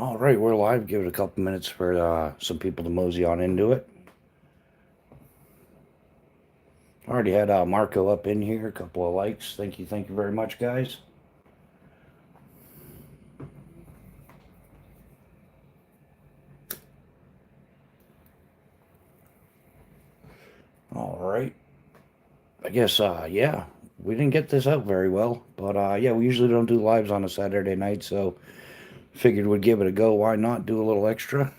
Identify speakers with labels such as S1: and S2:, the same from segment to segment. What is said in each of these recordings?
S1: All right, we're live. Give it a couple minutes for some people to mosey on into it. Already had Marco up in here. A couple of likes. Thank you very much, guys. All right. I guess, yeah, we didn't get this out very well, but yeah, we usually don't do lives on a Saturday night, so figured we'd give it a go. Why not do a little extra?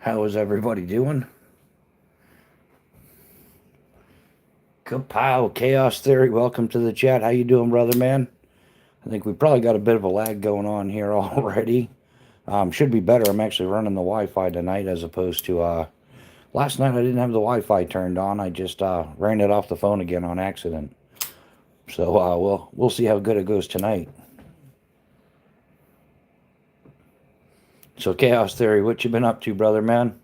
S1: How is everybody doing? Kapow, Chaos Theory, welcome to the chat. How you doing, brother man? I think we probably got a bit of a lag going on here already. Should be better. I'm actually running the Wi-Fi tonight as opposed to last night. I didn't have the Wi-Fi turned on. I just ran it off the phone again on accident. So we'll see how good it goes tonight. So Chaos Theory, what you been up to, brother man?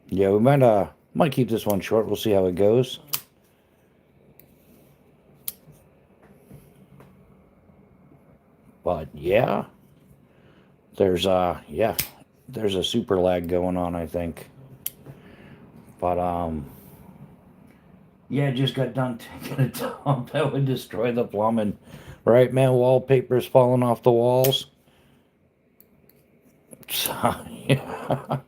S1: Yeah, we might keep this one short. We'll see how it goes. But yeah, there's a super lag going on, I think. But yeah, just got done taking a dump. That would destroy the plumbing, right, man? Wallpaper's falling off the walls. So, yeah.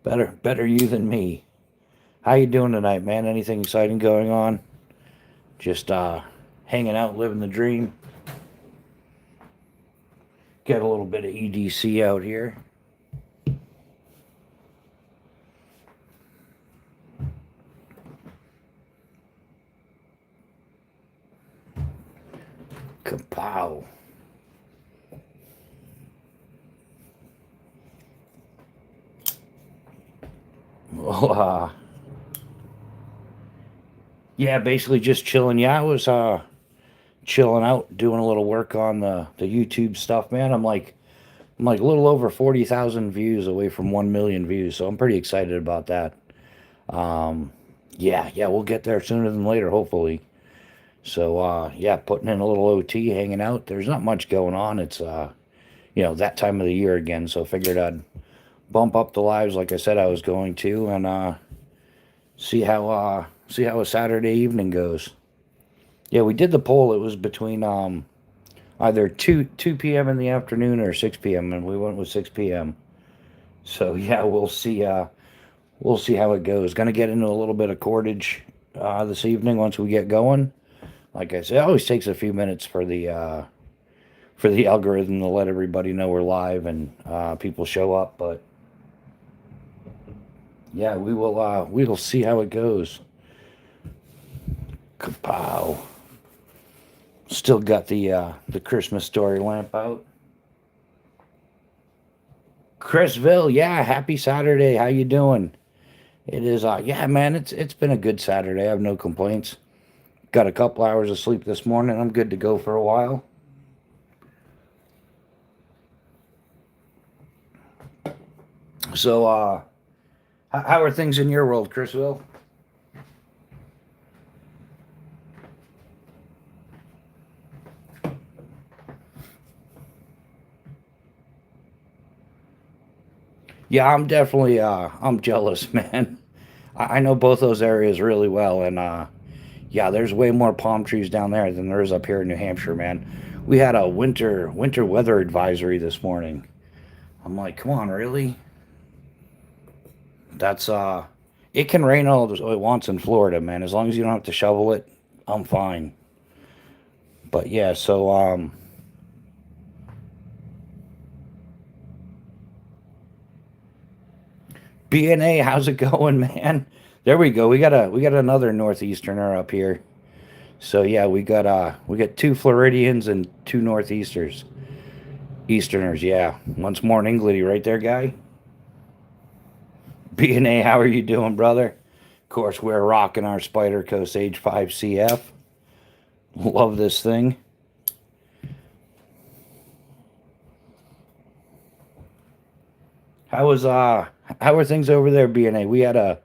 S1: Better you than me. How you doing tonight, man? Anything exciting going on? Just hanging out, living the dream. Got a little bit of EDC out here. Kapow. Well, yeah, basically just chilling. Yeah, I was chilling out, doing a little work on the YouTube stuff, man. I'm like a little over 40,000 views away from 1 million views, so I'm pretty excited about that. Yeah, we'll get there sooner than later, hopefully. So yeah, putting in a little OT, hanging out. There's not much going on. It's that time of the year again, so figured I'd bump up the lives like I said I was going to, and see how a Saturday evening goes. Yeah, we did the poll. It was between either 2 p.m. in the afternoon or 6 p.m. and we went with 6 p.m. So yeah, we'll see how it goes. Gonna get into a little bit of cordage this evening once we get going. Like I said, it always takes a few minutes for the algorithm to let everybody know we're live and people show up. But yeah, we will see how it goes. Kapow. Still got the Christmas story lamp out. Chrisville, yeah, happy Saturday. How you doing? It is yeah, man, it's been a good Saturday. I have no complaints. Got a couple hours of sleep this morning. I'm good to go for a while. So how are things in your world, Chrisville? Yeah, I'm definitely I'm jealous, man. I know both those areas really well, and yeah, there's way more palm trees down there than there is up here in New Hampshire, man. We had a winter weather advisory this morning. I'm like, come on, really? That's it can rain all it wants in Florida, man. As long as you don't have to shovel it, I'm fine. But yeah, so BNA, how's it going, man? There we go. We got another northeasterner up here. So yeah, we got two Floridians and two northeasters. Easterners, yeah. Once more in Engledy right there, guy. BNA, how are you doing, brother? Of course, we're rocking our Spider Coast H5 CF. Love this thing. How was how are things over there, BNA? We had a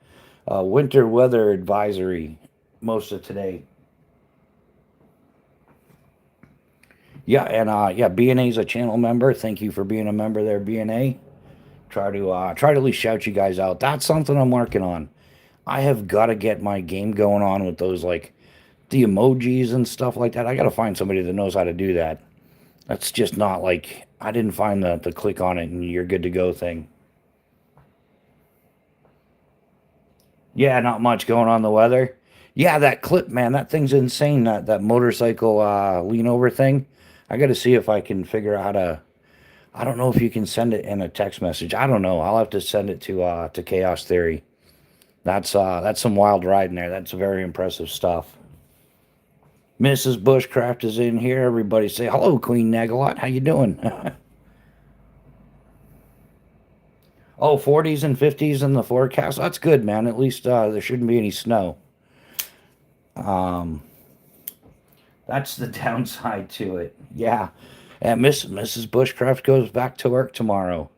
S1: winter weather advisory most of today. Yeah, and yeah, BNA is a channel member. Thank you for being a member there, BNA. Try to at least shout you guys out. That's something I'm working on. I have got to get my game going on with those like the emojis and stuff like that. I got to find somebody that knows how to do that. That's just not like I didn't find the click on it and you're good to go thing. Yeah, not much going on the weather. Yeah, that clip, man, that thing's insane. That motorcycle lean over thing. I got to see if I can figure out how to. I don't know if you can send it in a text message. I don't know. I'll have to send it to Chaos Theory. That's some wild riding there. That's very impressive stuff. Mrs. Bushcraft is in here. Everybody say hello, Queen Nagalot. How you doing? Oh, 40s and 50s in the forecast. That's good, man. At least there shouldn't be any snow. Um, that's the downside to it. Yeah. And Mrs. Bushcraft goes back to work tomorrow.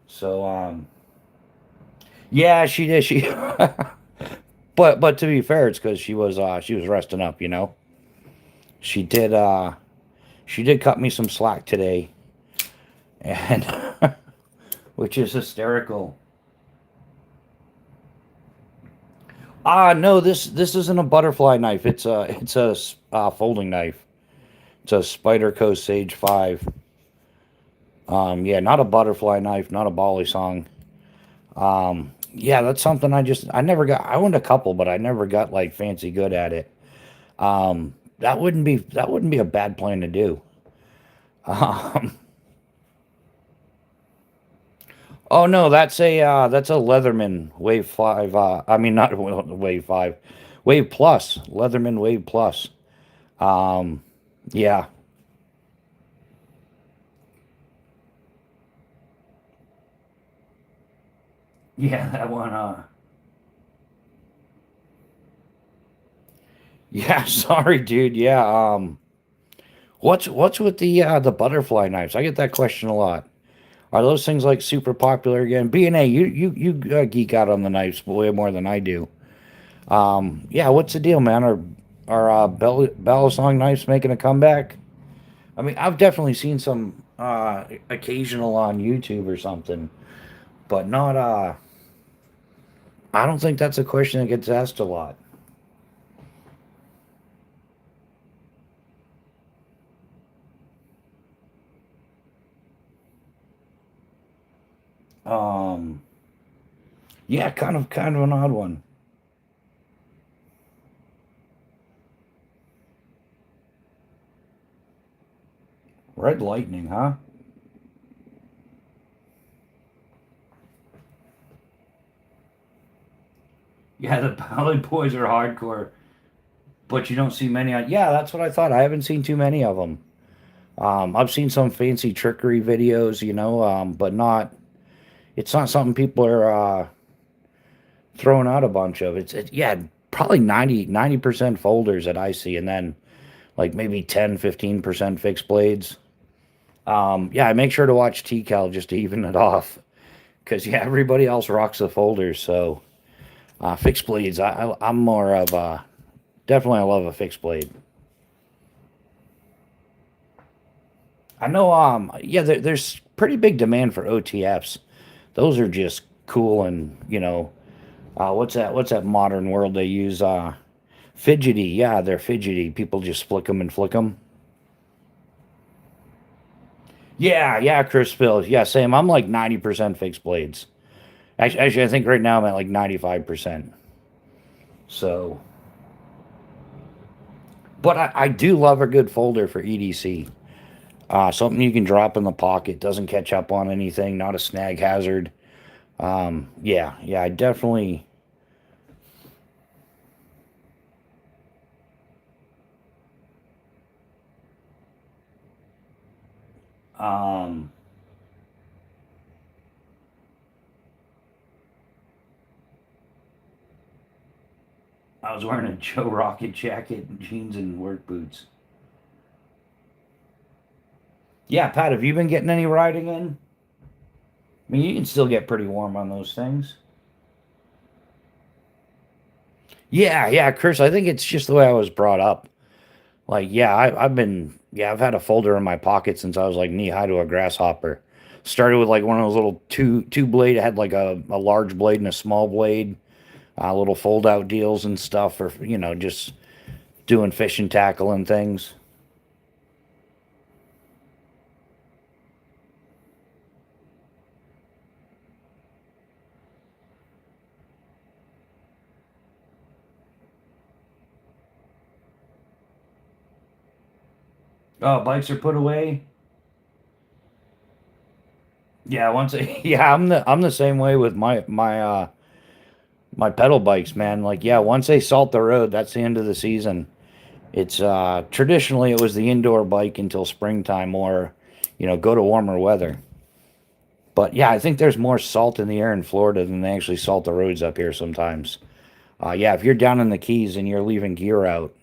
S1: So yeah, she did. She but to be fair, it's because she was resting up, you know. She did she did cut me some slack today, and which is hysterical. No, this isn't a butterfly knife. It's a folding knife. It's a Spyderco Sage 5. Yeah, not a butterfly knife, not a Bali song. Yeah, that's something I never got. I owned a couple, but I never got like fancy good at it. That wouldn't be a bad plan to do. Um, oh no, that's a Leatherman Wave 5. I mean not Wave 5, Wave Plus, Leatherman Wave Plus. Um, yeah, yeah, that one. Yeah, sorry, dude. Yeah. What's with the butterfly knives? I get that question a lot. Are those things like super popular again? B&A, you geek out on the knives way more than I do. Yeah, what's the deal, man? Are Balisong knives making a comeback? I mean, I've definitely seen some occasional on YouTube or something, but not. I don't think that's a question that gets asked a lot. Um, yeah, kind of an odd one. Red Lightning, huh? Yeah, the Valley Boys are hardcore, but you don't see many on. Yeah, that's what I thought. I haven't seen too many of them. I've seen some fancy trickery videos, but not. It's not something people are throwing out a bunch of. Yeah, probably 90% folders that I see, and then like maybe 10-15% fixed blades. Yeah, I make sure to watch TCal just to even it off, because yeah, everybody else rocks the folders. So fixed blades, I'm more of a definitely I love a fixed blade. I know, yeah, there's pretty big demand for OTFs. Those are just cool, and what's that modern world they use? Fidgety, yeah, they're fidgety. People just flick them and flick them. Yeah, yeah, Chris Bills. Yeah, same. I'm like 90% fixed blades. Actually, I think right now I'm at like 95%. So, but I do love a good folder for EDC. Something you can drop in the pocket, doesn't catch up on anything, not a snag hazard. Yeah, yeah, I definitely. Um, I was wearing a Joe Rocket jacket and jeans and work boots. Yeah, Pat, have you been getting any riding in? I mean, you can still get pretty warm on those things. Yeah, yeah, Chris. I think it's just the way I was brought up. Like, yeah, I've been Yeah, I've had a folder in my pocket since I was like knee high to a grasshopper. Started with like one of those little two blade. It had like a large blade and a small blade. Little fold out deals and stuff, or just doing fishing tackle and things. Oh, bikes are put away. Yeah, yeah, I'm the same way with my pedal bikes, man. Like, yeah, once they salt the road, that's the end of the season. It's traditionally it was the indoor bike until springtime or go to warmer weather. But yeah, I think there's more salt in the air in Florida than they actually salt the roads up here sometimes. Yeah, if you're down in the Keys and you're leaving gear out,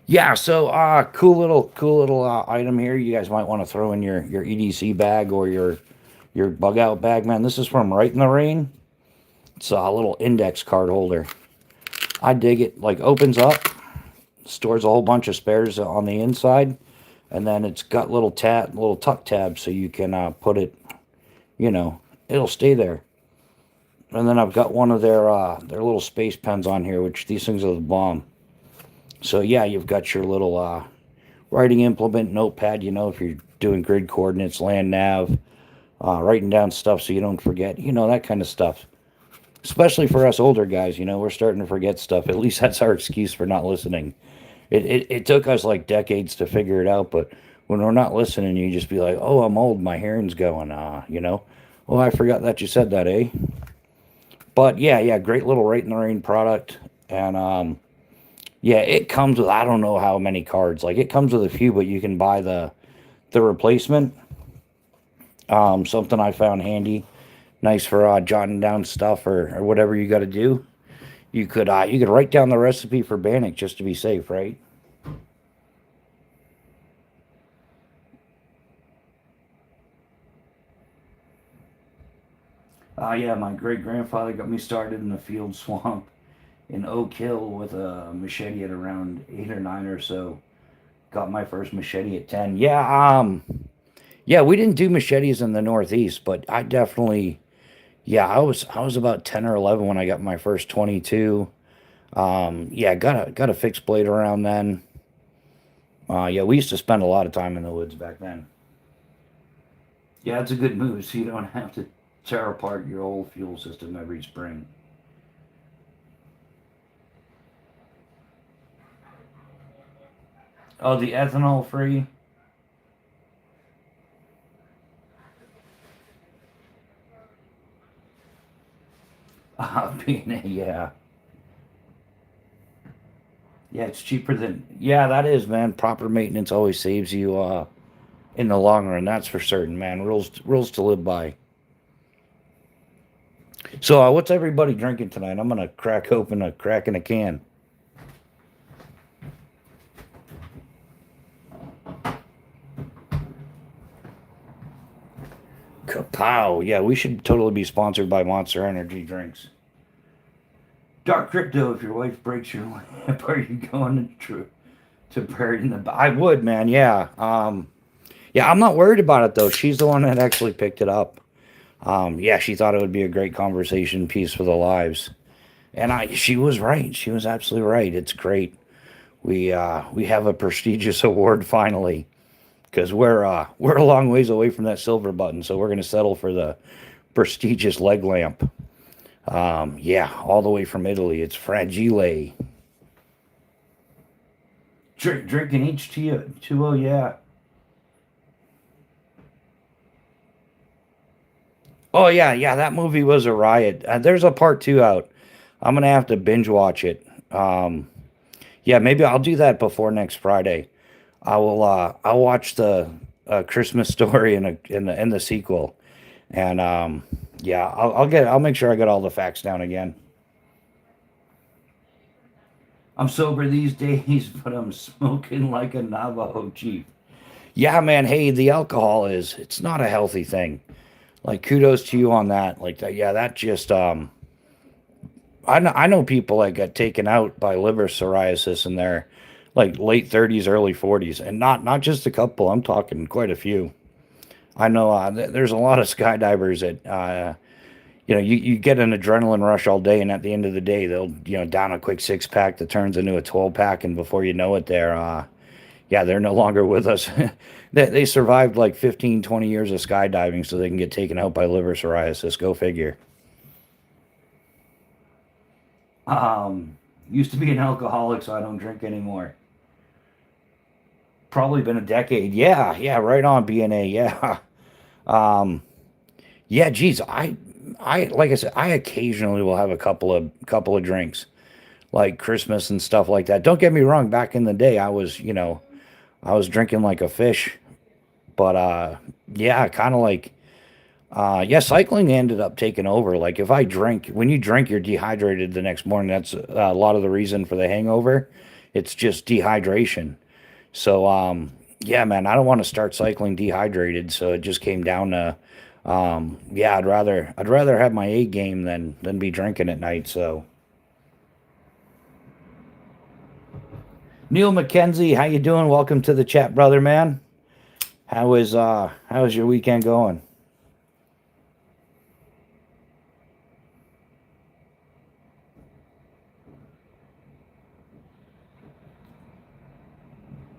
S1: yeah. So cool little item here. You guys might want to throw in your EDC bag or your bug out bag, man. This is from Right in the Rain. It's a little index card holder. I dig it. Like opens up, stores a whole bunch of spares on the inside, and then it's got little tuck tabs so you can put it. It'll stay there. And then I've got one of their little space pens on here, which these things are the bomb. So yeah, you've got your little writing implement notepad. If you're doing grid coordinates, land nav, writing down stuff so you don't forget. That kind of stuff. Especially for us older guys, we're starting to forget stuff. At least that's our excuse for not listening. It took us like decades to figure it out, but when we're not listening, you just be like, "Oh, I'm old. My hearing's going." Oh, I forgot that you said that, eh? But yeah, great little Right in the Rain product, and yeah, it comes with I don't know how many cards. Like it comes with a few, but you can buy the replacement. Something I found handy, nice for jotting down stuff or whatever you got to do. You could write down the recipe for Bannock just to be safe, right? Yeah, my great grandfather got me started in the field swamp in Oak Hill with a machete at around 8 or 9 or so. Got my first machete at 10. Yeah, we didn't do machetes in the Northeast, but I definitely, yeah, I was about 10 or 11 when I got my first 22. Yeah, got a fixed blade around then. Yeah, we used to spend a lot of time in the woods back then. Yeah, it's a good move, so you don't have to tear apart your old fuel system every spring. Oh, the ethanol free. Yeah, yeah, it's cheaper than yeah, that is, man. Proper maintenance always saves you in the long run. That's for certain, man. Rules to live by. So, what's everybody drinking tonight? I'm gonna crack open a crack in a can. Kapow! Yeah, we should totally be sponsored by Monster Energy drinks. Dark crypto. If your wife breaks your lamp, are you going to buried in the? I would, man. Yeah. Yeah, I'm not worried about it though. She's the one that actually picked it up. Yeah, she thought it would be a great conversation piece for the lives, and she was right. She was absolutely right. It's great. We have a prestigious award finally because we're a long ways away from that silver button, so we're gonna settle for the prestigious leg lamp. Yeah, all the way from Italy. It's fragile. Drinking H2O. Yeah. Oh yeah. That movie was a riot. There's a part two out. I'm gonna have to binge watch it. Yeah, maybe I'll do that before next Friday. I will. I'll watch the Christmas Story and the sequel, and yeah, I'll make sure I get all the facts down again. I'm sober these days, but I'm smoking like a Navajo chief. Yeah, man. Hey, the alcohol it's not a healthy thing. Like kudos to you on that. Like that. Yeah, that just I know people that got taken out by liver psoriasis in their like late 30s, early 40s, and not just a couple. I'm talking quite a few. I know there's a lot of skydivers that you get an adrenaline rush all day, and at the end of the day, they'll down a quick six pack that turns into a 12 pack, and before you know it, they're no longer with us. They survived like 15, 20 years of skydiving so they can get taken out by liver psoriasis. Go figure. Used to be an alcoholic, so I don't drink anymore. Probably been a decade. Yeah, yeah, right on BNA. Yeah. Um, yeah, geez, I like I said, I occasionally will have a couple of drinks, like Christmas and stuff like that. Don't get me wrong, back in the day, I was drinking like a fish, but yeah, kind of like yeah, cycling ended up taking over. Like if I drink, when you drink, you're dehydrated the next morning. That's a lot of the reason for the hangover. It's just dehydration. So yeah, man, I don't want to start cycling dehydrated. So it just came down to yeah, I'd rather have my A game than be drinking at night. So Neil McKenzie, how you doing? Welcome to the chat, brother, man. How is your weekend going?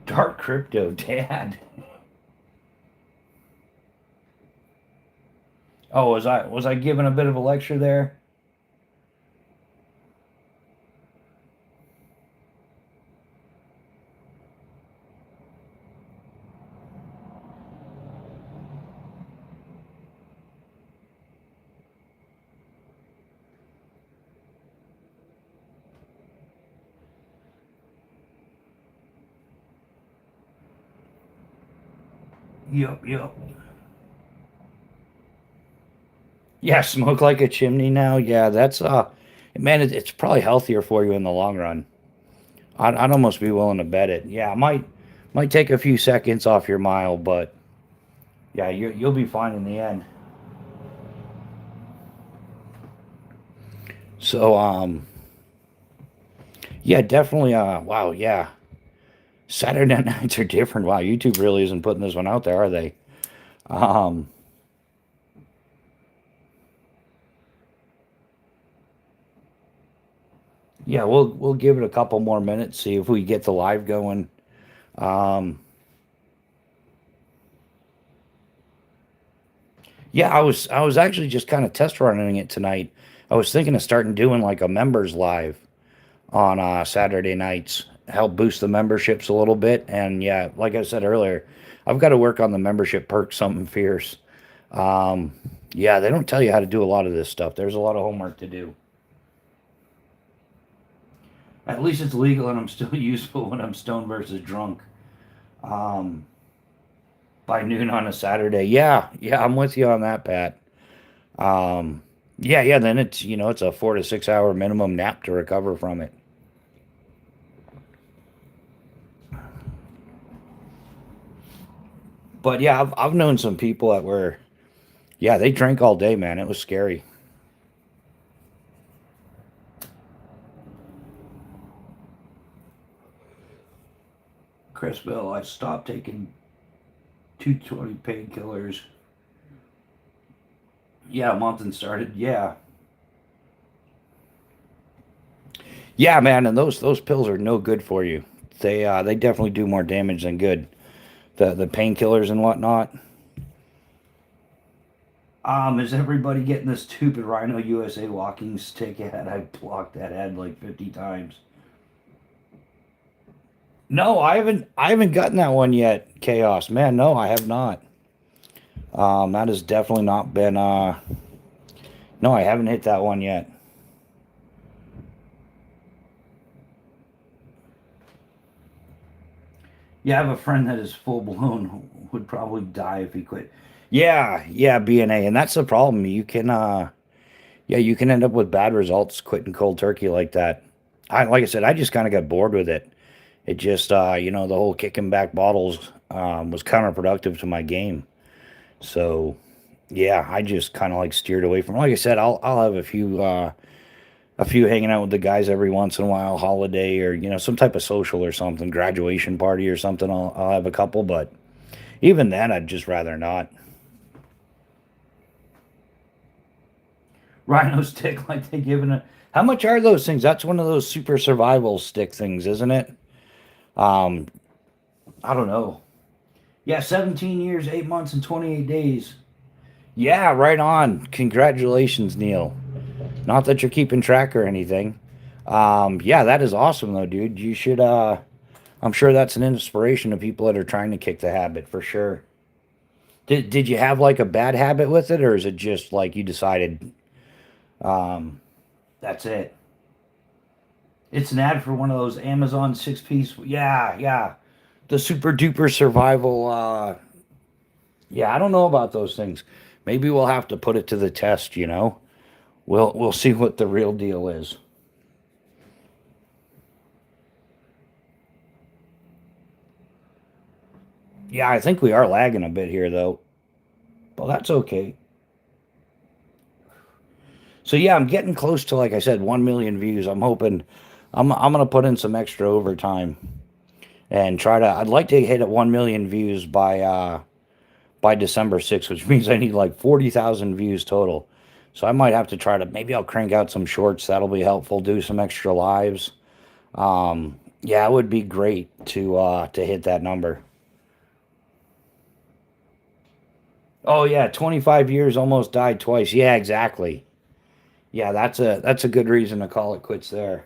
S1: Dark crypto, dad. Oh, was I giving a bit of a lecture there? Yup, yup. Yeah, smoke like a chimney now. Yeah, that's man, it's probably healthier for you in the long run. I'd almost be willing to bet it. Yeah, it might take a few seconds off your mile, but yeah, you'll be fine in the end. So yeah, definitely wow, yeah. Saturday nights are different. Wow, YouTube really isn't putting this one out there, are they? Um yeah, we'll give it a couple more minutes, see if we get the live going. Um yeah, I was actually just kind of test running it tonight. I was thinking of starting doing like a members live on Saturday nights, help boost the memberships a little bit. And yeah, like I said earlier, I've got to work on the membership perk something fierce. Um, yeah, they don't tell you how to do a lot of this stuff. There's a lot of homework to do. At least it's legal and I'm still useful when I'm stoned versus drunk. Um, by noon on a Saturday. Yeah, yeah, I'm with you on that, Pat. Um, yeah, yeah, then it's a 4 to 6 hour minimum nap to recover from it. But yeah, I've known some people that were, yeah, they drank all day, man. It was scary. Chris Bill, I stopped taking 220 painkillers. Yeah, a month and started. Yeah, yeah, man, and those pills are no good for you. They definitely do more damage than good. The painkillers and whatnot. Is everybody getting this stupid Rhino USA walking stick ad? I blocked that ad like 50 times. No, I haven't gotten that one yet. Chaos, man. No, I have not. That has definitely not been. No, I haven't hit that one yet. Yeah, I have a friend that is full blown would probably die if he quit. Yeah, yeah, BNA, and that's the problem. You can yeah, you can end up with bad results quitting cold turkey like that. Like I said, I just kind of got bored with it. It just the whole kicking back bottles was counterproductive to my game. So, yeah, I just kind of like steered away from. Like I said, I'll have a few a few hanging out with the guys every once in a while, holiday or some type of social or something, graduation party or something. I'll have a couple, but even then, I'd just rather not. Rhino stick, like they giving it. How much are those things? That's one of those super survival stick things, isn't it? Um, I don't know. Yeah, 17 years, 8 months, and 28 days. Yeah, right on. Congratulations, Neil. Not that you're keeping track or anything. Yeah, that is awesome though, dude. You should I'm sure that's an inspiration to people that are trying to kick the habit for sure. Did you have like a bad habit with it, or is it just like you decided um that's it? It's an ad for one of those Amazon 6 piece. Yeah, yeah. The super duper survival yeah, I don't know about those things. Maybe we'll have to put it to the test. We'll see what the real deal is. Yeah, I think we are lagging a bit here though. But that's okay. So yeah, I'm getting close to, like I said, 1 million views. I'm hoping I'm gonna put in some extra overtime and try to. I'd like to hit at 1 million views by December 6th, which means I need like 40,000 views total. So I might have to try to, maybe I'll crank out some shorts. That'll be helpful. Do some extra lives. Yeah, it would be great to hit that number. Oh yeah, 25 years, almost died twice. Yeah, exactly. Yeah, that's a good reason to call it quits there.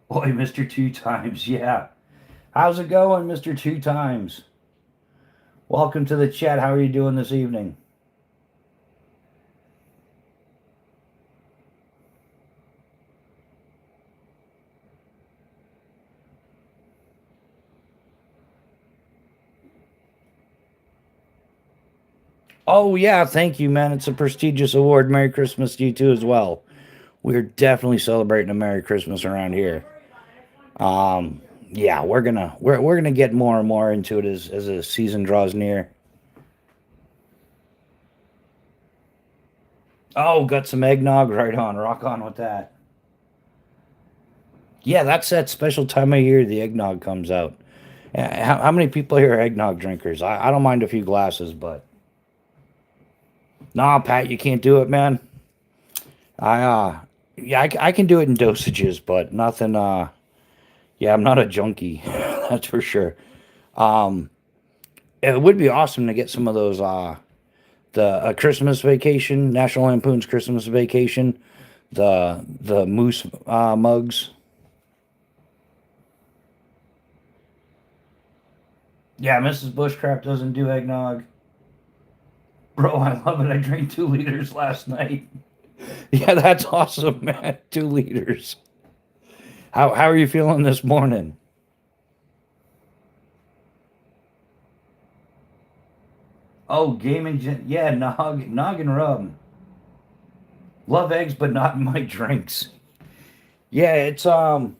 S1: Boy, Mr. Two Times. Yeah. How's it going, Mr. Two Times? Welcome to the chat. How are you doing this evening? Oh yeah, thank you, man. It's a prestigious award. Merry Christmas to you too as well. We're definitely celebrating a Merry Christmas around here. Um, yeah, we're gonna get more and more into it as the season draws near. Oh, got some eggnog, right on, rock on with that. Yeah, that's that special time of year the eggnog comes out. How many people here are eggnog drinkers? I don't mind a few glasses, but nah, Pat, you can't do it, man. I yeah, I can do it in dosages, but nothing. Yeah, I'm not a junkie, that's for sure. Um, it would be awesome to get some of those the Christmas Vacation, National Lampoon's Christmas Vacation, the moose mugs. Yeah, Mrs. Bushcraft doesn't do eggnog. Bro, I love it. I drank 2 liters last night. Yeah, that's awesome, man. 2 liters. How are you feeling this morning? Oh, gaming. Yeah, nog and rub. Love eggs, but not in my drinks. Yeah, it's I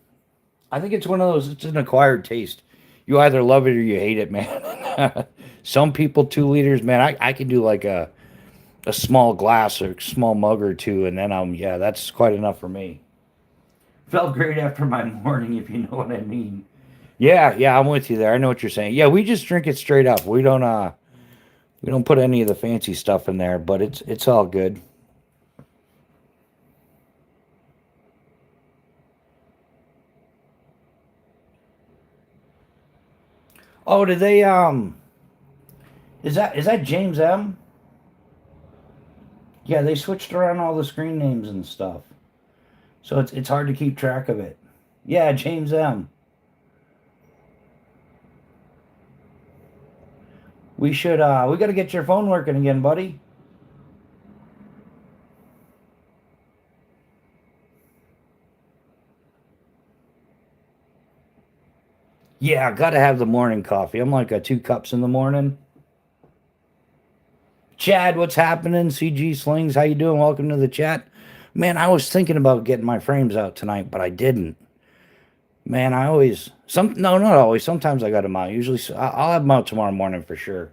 S1: think it's one of those. It's an acquired taste. You either love it or you hate it, man. Some people 2 liters, man. I can do like a small glass or small mug or two, and then yeah, that's quite enough for me. Felt great after my morning, if you know what I mean. Yeah, yeah, I'm with you there. I know what you're saying. Yeah, we just drink it straight up. We don't put any of the fancy stuff in there, but it's all good. Oh, did they is that James M? Yeah, they switched around all the screen names and stuff. So it's hard to keep track of it. Yeah, James M. We got to get your phone working again, buddy. Yeah, got to have the morning coffee. I'm like a 2 cups in the morning. Chad, what's happening? CG Slings, how you doing? Welcome to the chat. Man, I was thinking about getting my frames out tonight, but I didn't. Man, I always no, not always. Sometimes I got them out. Usually, I'll have them out tomorrow morning for sure.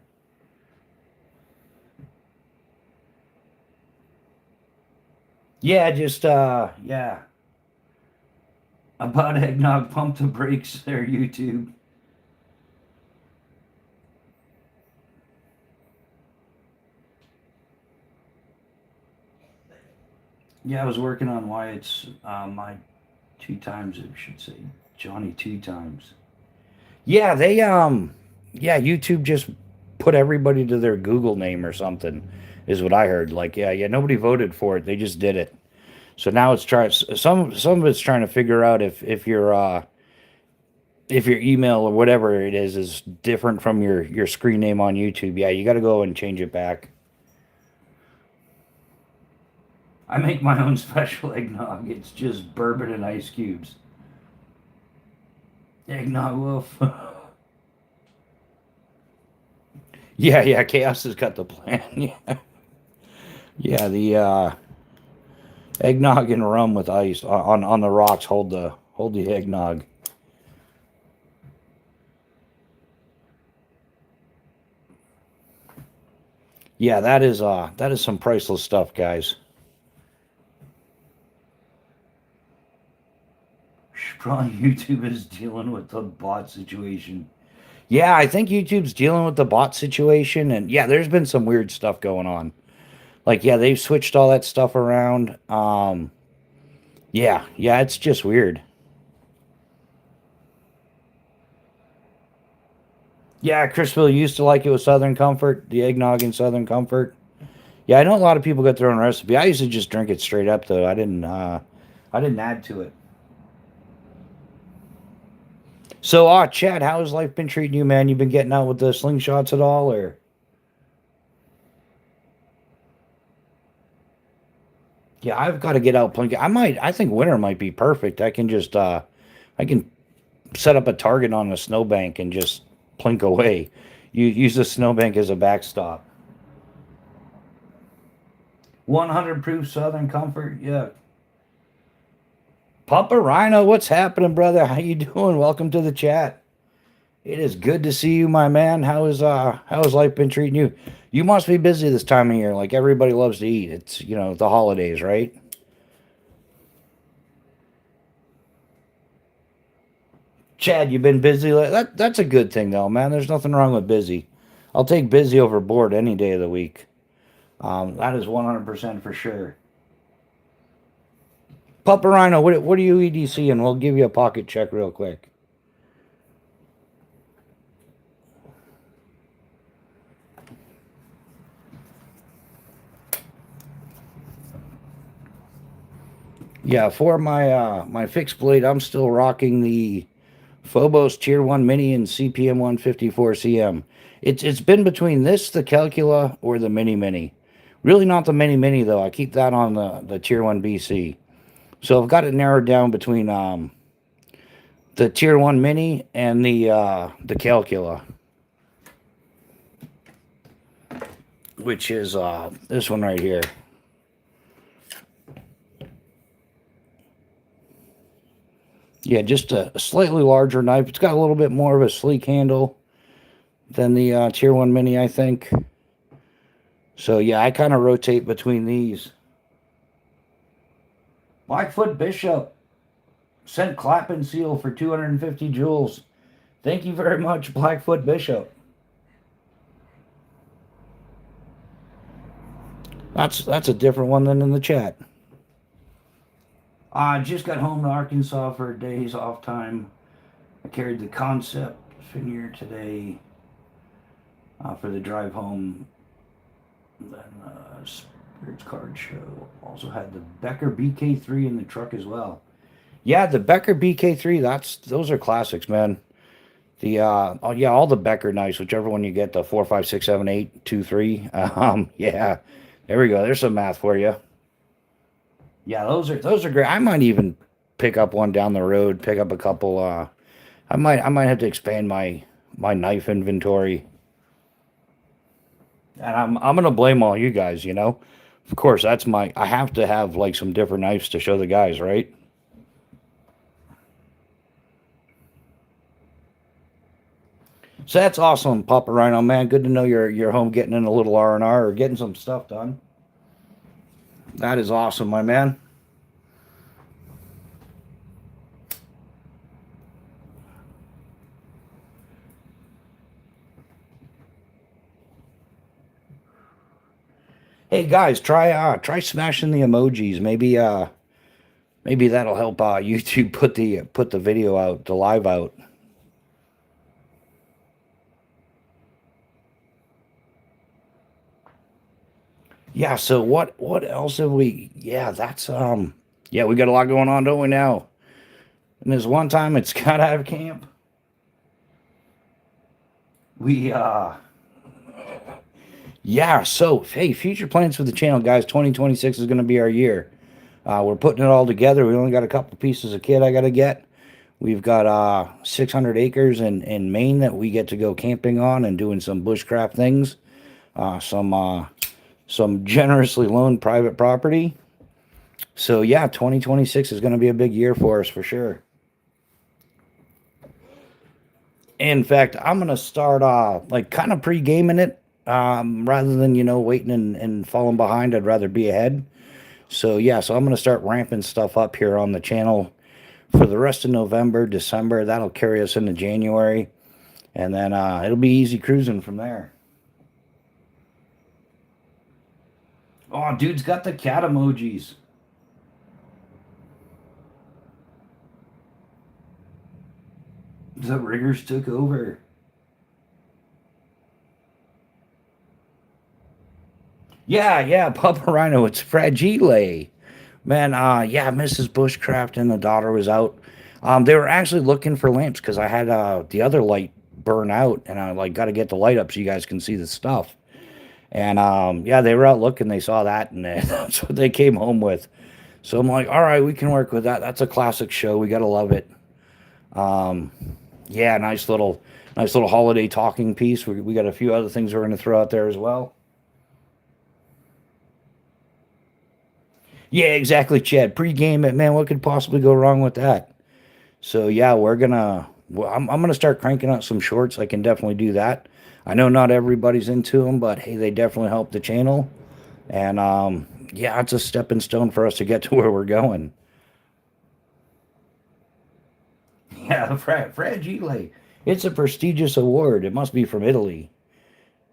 S1: Yeah, just yeah. About eggnog, pump the brakes there, YouTube. Yeah, I was working on Wyatt's my two times, I should say. Johnny two times. Yeah, yeah, YouTube just put everybody to their Google name or something, is what I heard. Like, yeah, nobody voted for it. They just did it. So now it's trying some of it's trying to figure out if your email or whatever it is different from your screen name on YouTube. Yeah, you got to go and change it back. I make my own special eggnog. It's just bourbon and ice cubes. Eggnog wolf. Yeah, Chaos has got the plan. Yeah. Yeah, the eggnog and rum with ice on the rocks hold the eggnog. Yeah, that is some priceless stuff, guys. Probably YouTube is dealing with the bot situation. Yeah, I think YouTube's dealing with the bot situation, and yeah, there's been some weird stuff going on. Like, yeah, they've switched all that stuff around. Yeah, it's just weird. Yeah, Chrisville used to like it with Southern Comfort, the eggnog in Southern Comfort. Yeah, I know a lot of people got their own recipe. I used to just drink it straight up though. I didn't add to it. So, Chad, how has life been treating you, man? You been getting out with the slingshots at all, or? Yeah, I've got to get out plinking. I think winter might be perfect. I can set up a target on a snowbank and just plink away. You use the snowbank as a backstop. 100 proof Southern Comfort. Yeah. Papa Rhino, what's happening, brother? How you doing? Welcome to the chat. It is good to see you, my man. How has life been treating you? You must be busy this time of year. Like everybody loves to eat. It's, the holidays, right? Chad, you've been busy. That's a good thing though, man. There's nothing wrong with busy. I'll take busy over bored any day of the week. That is 100% for sure. Papa Rhino, what are you EDC? And we'll give you a pocket check real quick. Yeah, for my fixed blade, I'm still rocking the Phobos Tier 1 Mini and CPM 154 CM. It's been between this, the Calcula, or the Mini Mini. Really not the Mini Mini though. I keep that on the Tier 1 BC. So I've got it narrowed down between the Tier 1 Mini and the Calcula, which is this one right here. Yeah, just a slightly larger knife. It's got a little bit more of a sleek handle than the Tier 1 Mini, I think. So, yeah, I kind of rotate between these. Blackfoot Bishop sent clap and seal for 250 joules. Thank you very much, Blackfoot Bishop. That's a different one than in the chat. I just got home to Arkansas for a day's off time. I carried the Concept Finier today for the drive home. Then Spirits Card Show. Also had the Becker BK3 in the truck as well. Yeah, the Becker BK3. Those are classics, man. The all the Becker knives, whichever one you get, the 4, 5, 6, 7, 8, 2, 3. Yeah, there we go. There's some math for you. Yeah, those are great. I might even pick up one down the road. Pick up a couple. I might have to expand my knife inventory. And I'm gonna blame all you guys. Of course I have to have like some different knives to show the guys, right? So that's awesome, Papa Rhino, man. Good to know you're home getting in a little R&R or getting some stuff done. That is awesome, my man. Hey guys, try smashing the emojis. Maybe that'll help YouTube put the video out, the live out. Yeah, so what else have we yeah, that's yeah, we got a lot going on, don't we now? And there's one time at Skydive Camp. We yeah, so hey, future plans for the channel, guys. 2026 is gonna be our year. We're putting it all together. We only got a couple pieces of kit I gotta get. We've got 600 acres in Maine that we get to go camping on and doing some bushcraft things. Some generously loaned private property. So yeah, 2026 is going to be a big year for us for sure. In fact, I'm going to start like kind of pre-gaming it rather than waiting and falling behind. I'd rather be ahead. So yeah, so I'm going to start ramping stuff up here on the channel for the rest of November, December. That'll carry us into January, and then it'll be easy cruising from there. Oh, dude's got the cat emojis. The riggers took over. Yeah, Papa Rhino, it's fragile. Man, yeah, Mrs. Bushcraft and the daughter was out. They were actually looking for lamps because I had the other light burn out, and I like got to get the light up so you guys can see the stuff. And yeah, they were out looking. They saw that, and that's what they came home with. So I'm like, all right, we can work with that. That's a classic show. We gotta love it. Um, yeah, nice little holiday talking piece. We got a few other things we're gonna throw out there as well. Yeah, exactly, Chad. Pre-game it, man. What could possibly go wrong with that? So yeah, we're gonna. Well, I'm gonna start cranking out some shorts. I can definitely do that. I know not everybody's into them, but hey, they definitely help the channel. And yeah, it's a stepping stone for us to get to where we're going. Yeah, Fragile. It's a prestigious award. It must be from Italy.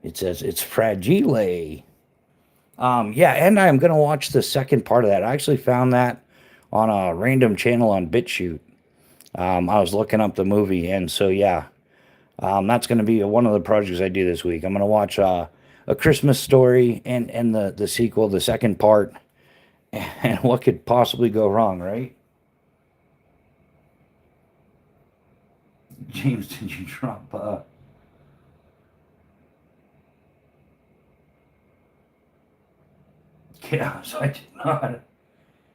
S1: It says it's Fragile. Yeah, and I'm gonna watch the second part of that. I actually found that on a random channel on BitChute. I was looking up the movie, and so yeah, that's gonna be one of the projects I do this week. I'm gonna watch A Christmas Story and the sequel, the second part, and what could possibly go wrong, right? James, did you drop? Chaos? I did not.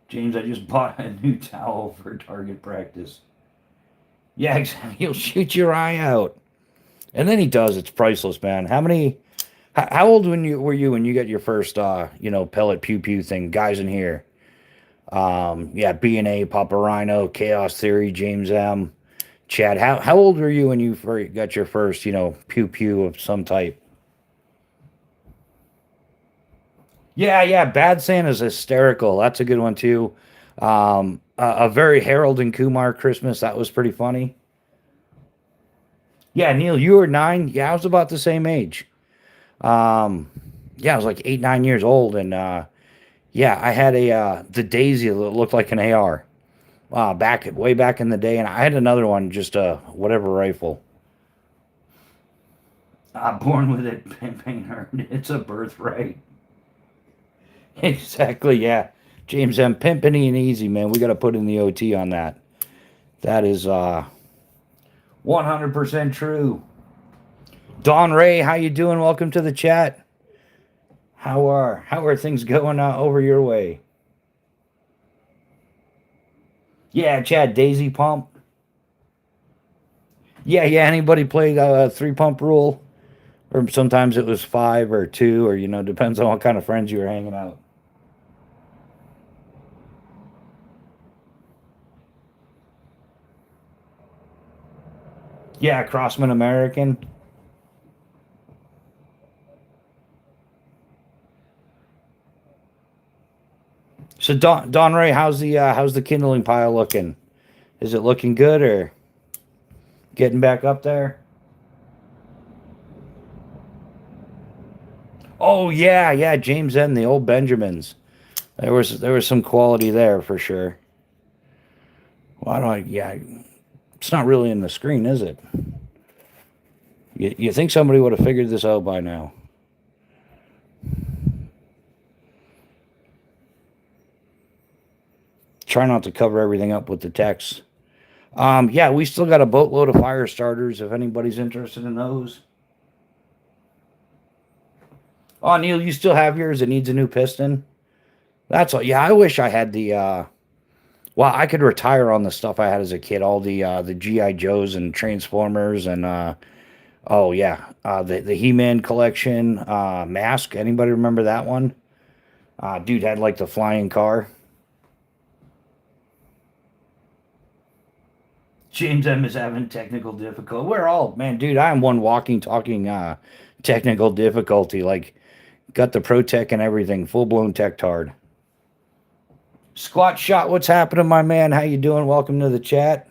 S1: James, I just bought a new towel for target practice. Yeah, exactly. He'll shoot your eye out, and then he does. It's priceless, man. How old were you when you got your first pellet pew pew thing? Guys in here, yeah, B&A, Papa Rhino, Chaos Theory, James M, Chad. How old were you when you got your first pew pew of some type? Yeah, Bad Santa's hysterical. That's a good one too. A very Harold and Kumar Christmas. That was pretty funny. Yeah, Neil, you were 9. Yeah, I was about the same age. Um, yeah, I was like 8, 9 years old, and yeah, I had a the Daisy that looked like an AR. Way back in the day, and I had another one, just a whatever rifle. Born with it, pain earned. It's a birthright. Exactly, yeah. James M. Pimpany and easy, man. We got to put in the OT on that. That is 100% true. Don Ray, how you doing? Welcome to the chat. How are things going over your way? Yeah, Chad, Daisy Pump. Yeah. Anybody played three pump rule? Or sometimes it was 5 or 2, or depends on what kind of friends you were hanging out. Yeah, Crossman American. So Don Ray, how's the kindling pile looking? Is it looking good or getting back up there? Oh yeah, yeah, James N, the old Benjamins. There was some quality there for sure. Why do I? Yeah, it's not really in the screen, is it? You think somebody would have figured this out by now? Try not to cover everything up with the text. Yeah, we still got a boatload of fire starters if anybody's interested in those. Oh, Neil, you still have yours? It needs a new piston. That's all. Yeah, I wish I had the. Well, I could retire on the stuff I had as a kid. All the GI Joes and Transformers and oh yeah, the He Man collection. Mask. Anybody remember that one? Dude had like the flying car. James M is having technical difficulty. We're all man, dude. I am one walking, talking technical difficulty. Like got the Pro Tech and everything, full blown tech tard. Squat shot, what's happening, my man? How you doing? Welcome to the chat.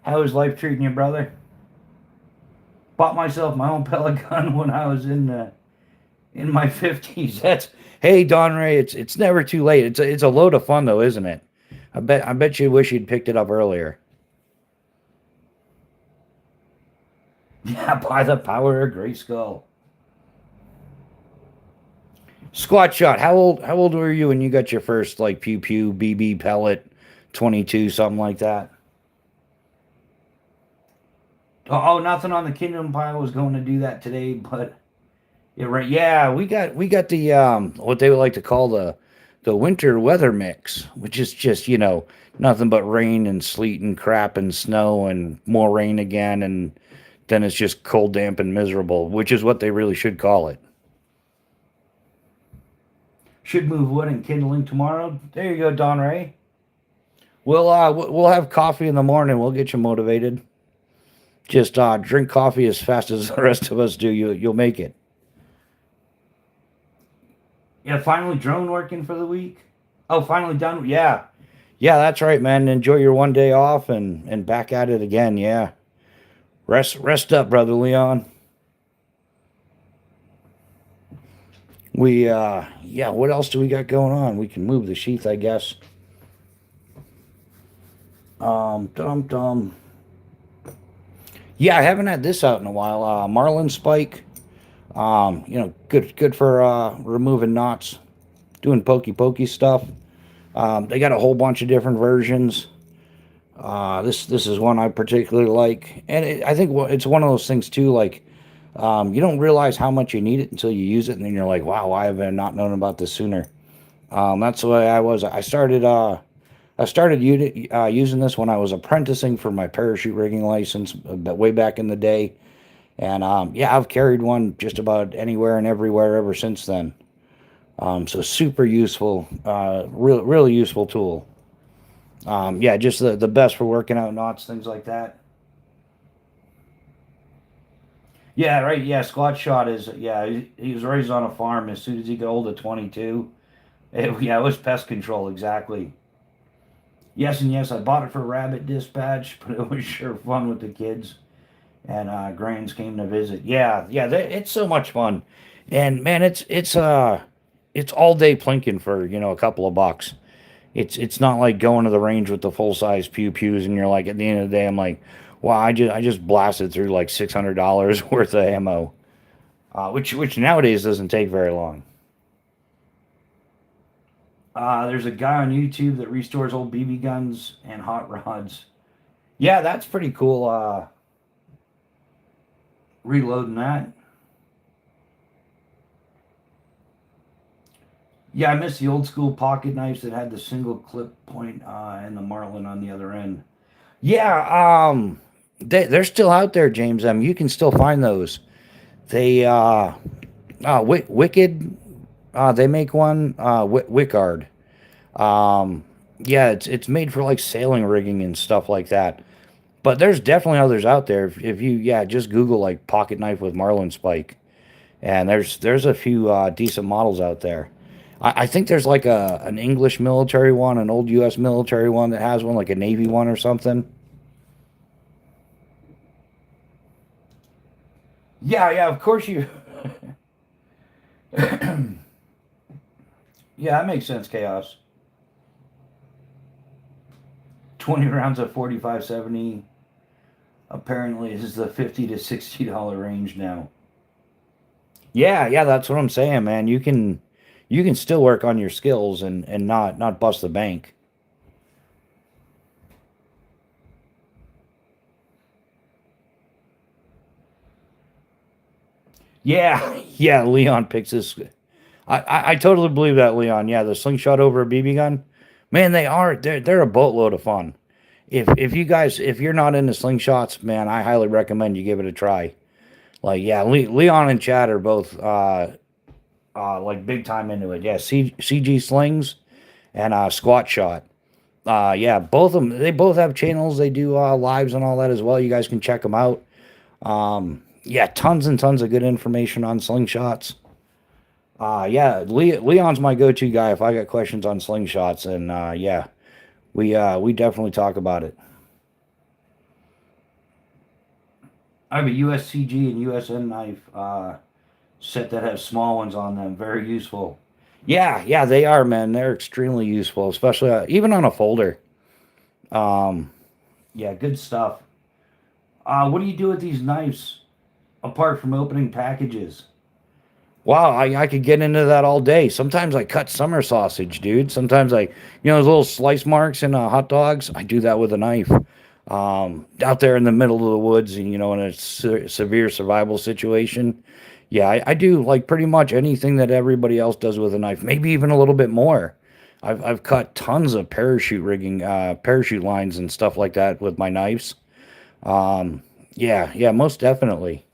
S1: How is life treating you, brother? Bought myself my own pellet gun when I was in my 50s. That's hey Don Ray, it's never too late. It's a load of fun though, isn't it? I bet you wish you'd picked it up earlier. Yeah, by the power of Grayskull. Squat shot. How old were you when you got your first like pew pew BB pellet 22 something like that? Oh, nothing on the Kingdom pile was going to do that today, but yeah, right. Yeah, we got the what they would like to call the winter weather mix, which is just nothing but rain and sleet and crap and snow and more rain again, and then it's just cold, damp, and miserable, which is what they really should call it. Should move wood and kindling tomorrow. There you go, Don Ray. We'll have coffee in the morning. We'll get you motivated. Just drink coffee as fast as the rest of us do. You'll make it. Yeah, finally drone working for the week. Oh, finally done. Yeah, yeah, that's right, man. Enjoy your one day off and back at it again. Yeah, rest up, brother Leon. We yeah. What else do we got going on? We can move the sheath, I guess. Dum dum. Yeah, I haven't had this out in a while. Marlin Spike. Good for removing knots, doing pokey pokey stuff. They got a whole bunch of different versions. This is one I particularly like, and I think it's one of those things too. Like, you don't realize how much you need it until you use it, and then you're like, wow, why have I not known about this sooner? That's the way I was. I started using this when I was apprenticing for my parachute rigging license, way back in the day. And yeah, I've carried one just about anywhere and everywhere ever since then. So super useful, really useful tool. Yeah, just the best for working out knots, things like that. Yeah, right. Yeah, squat shot is yeah. He was raised on a farm. As soon as he got old at 22, yeah, it was pest control exactly. Yes and yes, I bought it for Rabbit Dispatch, but it was sure fun with the kids. And grands came to visit. Yeah, yeah, it's so much fun, and man, it's all day plinking for a couple of bucks. It's not like going to the range with the full size pew pews, and you're like at the end of the day, I'm like, wow, I just blasted through like $600 worth of ammo, which nowadays doesn't take very long. There's a guy on YouTube that restores old BB guns and hot rods. Yeah, that's pretty cool. Reloading that. Yeah, I miss the old school pocket knives that had the single clip point and the Marlin on the other end. Yeah, they're still out there, James. You can still find those. They Wicked. They make one. Wickard. Yeah, it's made for like sailing rigging and stuff like that. But there's definitely others out there. If you yeah, just Google like pocket knife with Marlin spike, and there's a few decent models out there. I think there's like an English military one, an old U.S. military one that has one, like a Navy one or something. Yeah, yeah, of course you. Yeah, that makes sense, Chaos. 20 rounds of 45-70 apparently is the $50 to $60 range now. Yeah, yeah, that's what I'm saying, man. You can still work on your skills and not bust the bank. Yeah, yeah, Leon picks his. I totally believe that, Leon. Yeah, the slingshot over a BB gun, man, they're a boatload of fun. If you guys if you're not into slingshots, man, I highly recommend you give it a try. Like, yeah, Leon and Chad are both like big time into it. Yeah, CG slings and squat shot. Yeah, both of them. They both have channels. They do lives and all that as well. You guys can check them out. Yeah, tons and tons of good information on slingshots. Yeah, Leon's my go-to guy if I got questions on slingshots, and yeah, we definitely talk about it. I have a USCG and USN knife set that have small ones on them. Very useful. Yeah, yeah, they are, man. They're extremely useful, especially even on a folder. Um, yeah, good stuff. What do you do with these knives apart from opening packages? Wow, I could get into that all day. Sometimes I cut summer sausage, dude. Sometimes those little slice marks in hot dogs. I do that with a knife. Out there in the middle of the woods, and in a severe survival situation. Yeah, I do like pretty much anything that everybody else does with a knife. Maybe even a little bit more. I've cut tons of parachute rigging, parachute lines and stuff like that with my knives. Um, yeah, yeah, most definitely.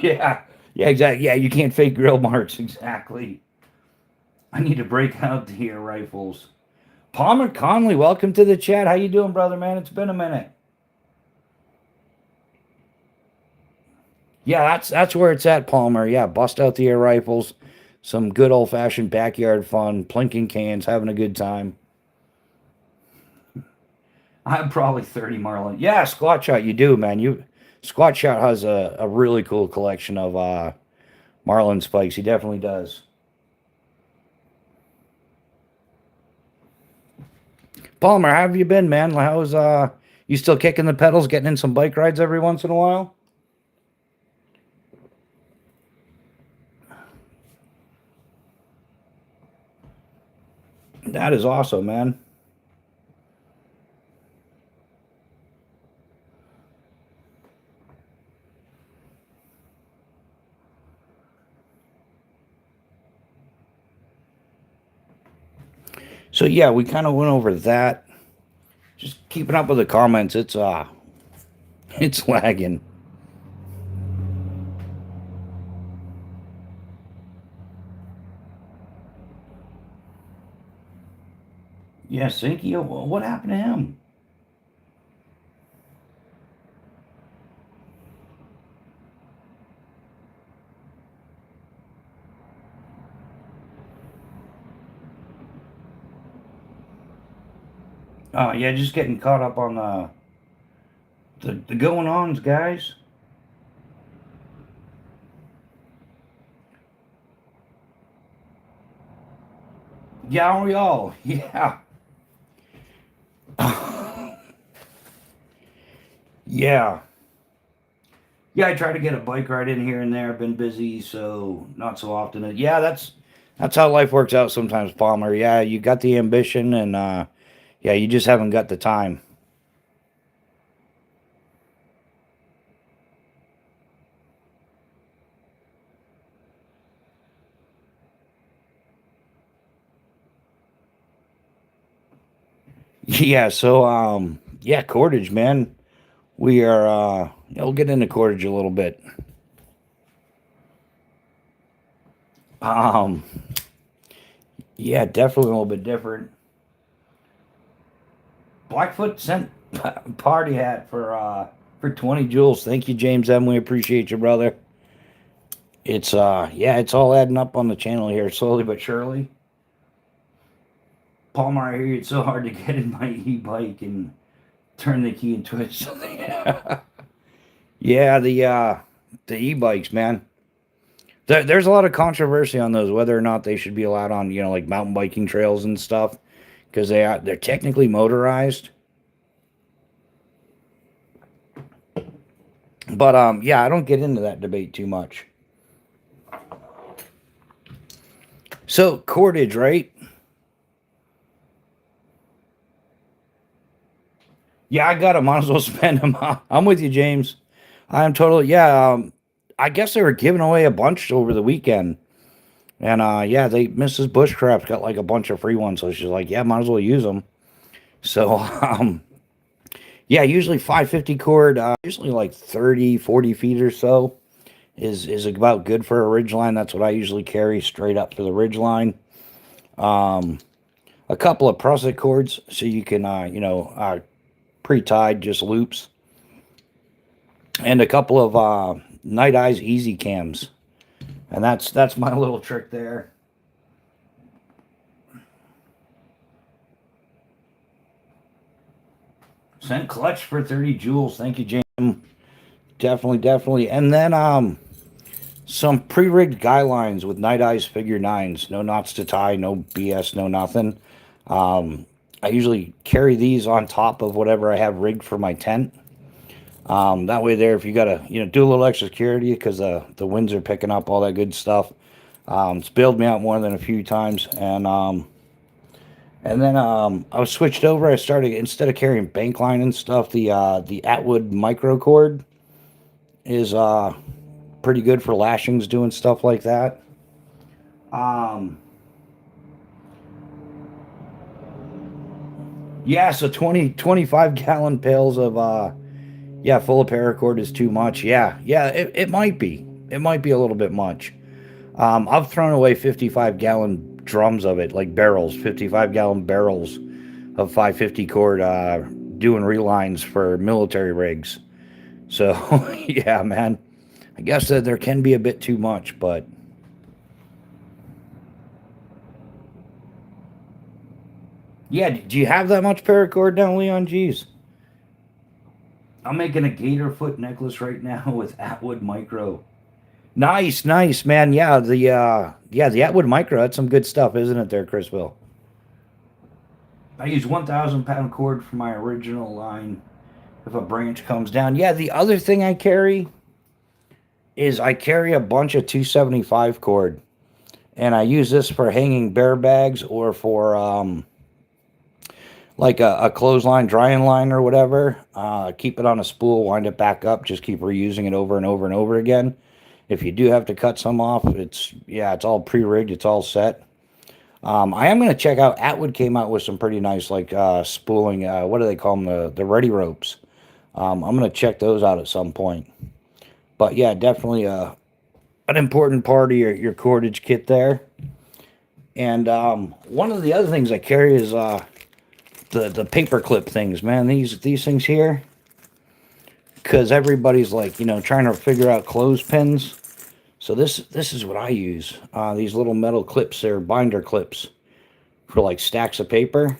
S1: Yeah, yeah, exactly. Yeah, you can't fake grill marks. Exactly. I need to break out the air rifles. Palmer Conley, welcome to the chat. How you doing, brother, man? It's been a minute. Yeah, that's where it's at, Palmer. Yeah, bust out the air rifles. Some good old fashioned backyard fun, plinking cans, having a good time. I'm probably 30 Marlin. Yeah, Squat Shot, you do, man. Squat Shot has a really cool collection of Marlin spikes. He definitely does. Palmer, how have you been, man? How's you still kicking the pedals, getting in some bike rides every once in a while? That is awesome, man. So yeah, we kind of went over that. Just keeping up with the comments. It's lagging. Yeah, Sinky, what happened to him? Oh yeah, just getting caught up on the going ons, guys. Yeah, aren't we all? Yeah. Yeah. Yeah, I try to get a bike ride in here and there. I've been busy, so not so often. Yeah, that's how life works out sometimes, Palmer. Yeah, you got the ambition and yeah, you just haven't got the time. Yeah, so yeah, cordage, man. We are we'll get into cordage a little bit. Um yeah, definitely a little bit different. Blackfoot sent party hat for 20 joules. Thank you, James M. We appreciate you, brother. It's yeah, it's all adding up on the channel here, slowly but surely. Palmer, I hear you. It's so hard to get in my e-bike and turn the key and twitch something. Yeah, the e-bikes, man. There's a lot of controversy on those, whether or not they should be allowed on, like mountain biking trails and stuff, because they're technically motorized. But yeah, I don't get into that debate too much. So cordage, right? Yeah, I got them. Might as well spend them. I'm with you, James. I'm totally, yeah. I guess they were giving away a bunch over the weekend. And yeah, Mrs. Bushcraft got like a bunch of free ones. So she's like, yeah, might as well use them. So, yeah, usually 550 cord, usually like 30, 40 feet or so is about good for a ridge line. That's what I usually carry straight up for the ridge line. A couple of prusik cords so you can, pre-tied just loops. And a couple of Night Eyes Easy Cams. And that's my little trick there. Sent clutch for 30 joules. Thank you, Jim. Definitely, definitely. And then some pre-rigged guy lines with Night Eyes figure nines. No knots to tie, no BS, no nothing. I usually carry these on top of whatever I have rigged for my tent. That way there, if you got to, do a little extra security because the winds are picking up, all that good stuff. It's bailed me out more than a few times. And then I was switched over. I started, instead of carrying bank line and stuff, the Atwood micro cord is pretty good for lashings, doing stuff like that. Yeah, so 25 gallon pails of yeah, full of paracord is too much. Yeah, it might be. It might be a little bit much. I've thrown away 55-gallon drums of it, like barrels, 55-gallon barrels of 550 cord, doing relines for military rigs. So, yeah, man. I guess that there can be a bit too much, but yeah, do you have that much paracord now, Leon? Jeez. I'm making a gator foot necklace right now with Atwood Micro. Nice, nice, man. Yeah, the Atwood Micro, that's some good stuff, isn't it there, Chrisville? I use 1,000-pound cord for my original line if a branch comes down. Yeah, the other thing I carry is I carry a bunch of 275 cord. And I use this for hanging bear bags or for like a clothesline, drying line or whatever. Keep it on a spool, wind it back up, just keep reusing it over and over and over again. If you do have to cut some off, it's all pre-rigged, it's all set. I am going to check out, Atwood came out with some pretty nice like spooling, what do they call them, the ready ropes. I'm going to check those out at some point. But yeah, definitely an important part of your cordage kit there. And one of the other things I carry is the paper clip things, man. These things here, because everybody's like, trying to figure out clothespins. So this is what I use. These little metal clips, they're binder clips for like stacks of paper.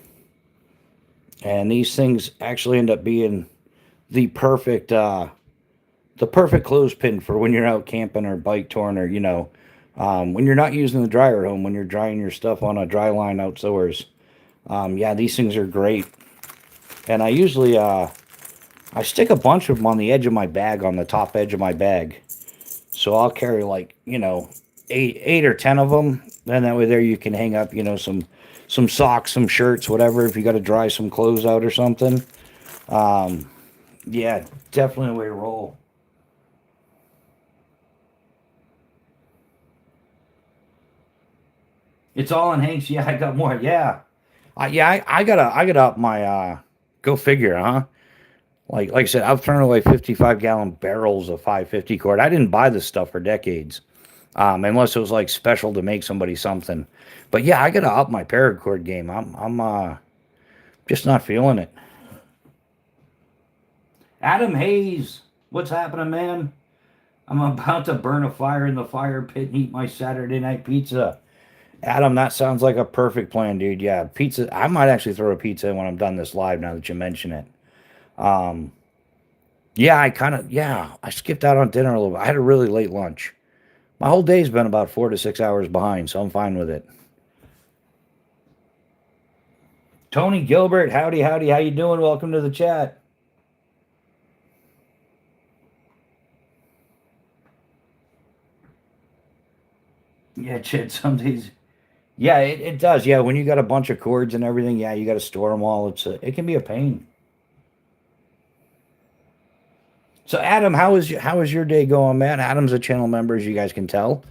S1: And these things actually end up being the perfect clothespin for when you're out camping or bike touring, or when you're not using the dryer at home, when you're drying your stuff on a dry line outdoors. Yeah, these things are great. And I usually I stick a bunch of them on the edge of my bag, on the top edge of my bag. So I'll carry like, eight or 10 of them. And that way there you can hang up, some socks, some shirts, whatever, if you got to dry some clothes out or something. Yeah, definitely a way to roll. It's all in Hank's. Yeah, I got more. Yeah. I gotta up my, go figure, huh? Like I said, I've thrown away 55-gallon barrels of 550 cord. I didn't buy this stuff for decades, unless it was like special to make somebody something. But yeah, I gotta up my paracord game. I'm just not feeling it. Adam Hayes, what's happening, man? I'm about to burn a fire in the fire pit and eat my Saturday night pizza. Adam, that sounds like a perfect plan, dude. Yeah, pizza. I might actually throw a pizza in when I'm done this live now that you mention it. Um, yeah, I skipped out on dinner a little bit. I had a really late lunch. My whole day's been about 4 to 6 hours behind, so I'm fine with it. Tony Gilbert, howdy, howdy. How you doing? Welcome to the chat. Yeah, Chad, some days. Yeah, it does. Yeah, when you got a bunch of cords and everything, yeah, you got to store them all. It can be a pain. So, Adam, how is your day going, man? Adam's a channel member, as you guys can tell.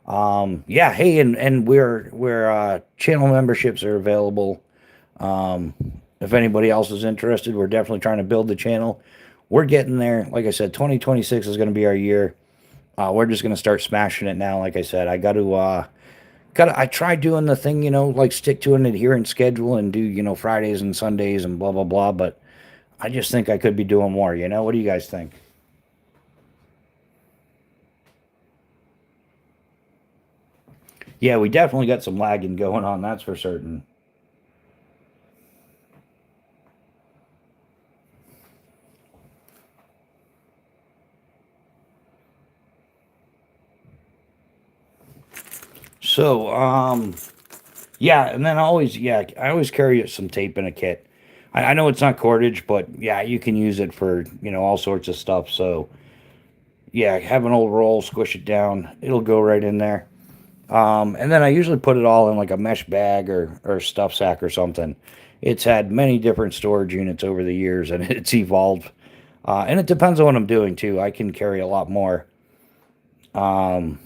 S1: Yeah, hey, and we're channel memberships are available. Um, if anybody else is interested, we're definitely trying to build the channel. We're getting there. Like I said, 2026 is going to be our year. We're just going to start smashing it now. Like I said, I I tried doing the thing, like stick to an adherent schedule and do, Fridays and Sundays and blah, blah, blah. But I just think I could be doing more. What do you guys think? Yeah, we definitely got some lagging going on. That's for certain. So, yeah, and then I always carry some tape in a kit. I know it's not cordage, but yeah, you can use it for, all sorts of stuff. So, yeah, have an old roll, squish it down, it'll go right in there. And then I usually put it all in like a mesh bag or stuff sack or something. It's had many different storage units over the years and it's evolved. And it depends on what I'm doing too. I can carry a lot more. Um,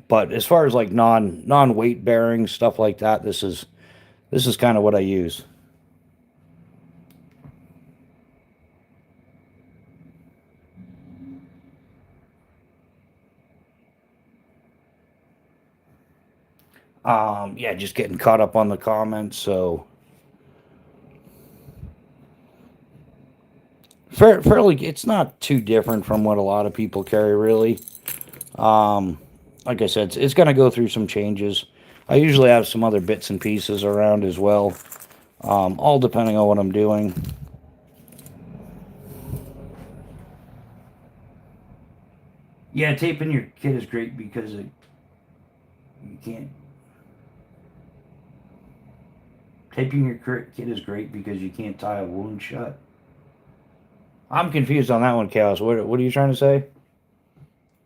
S1: but as far as like non weight bearing stuff like that, this is kind of what I use. Yeah, just getting caught up on the comments. So fairly, it's not too different from what a lot of people carry, really. Um, like I said, it's going to go through some changes. I usually have some other bits and pieces around as well, all depending on what I'm doing. Yeah, taping your kit is great because you can't. Taping your kit is great because you can't tie a wound shut. I'm confused on that one, Chaos. What are you trying to say?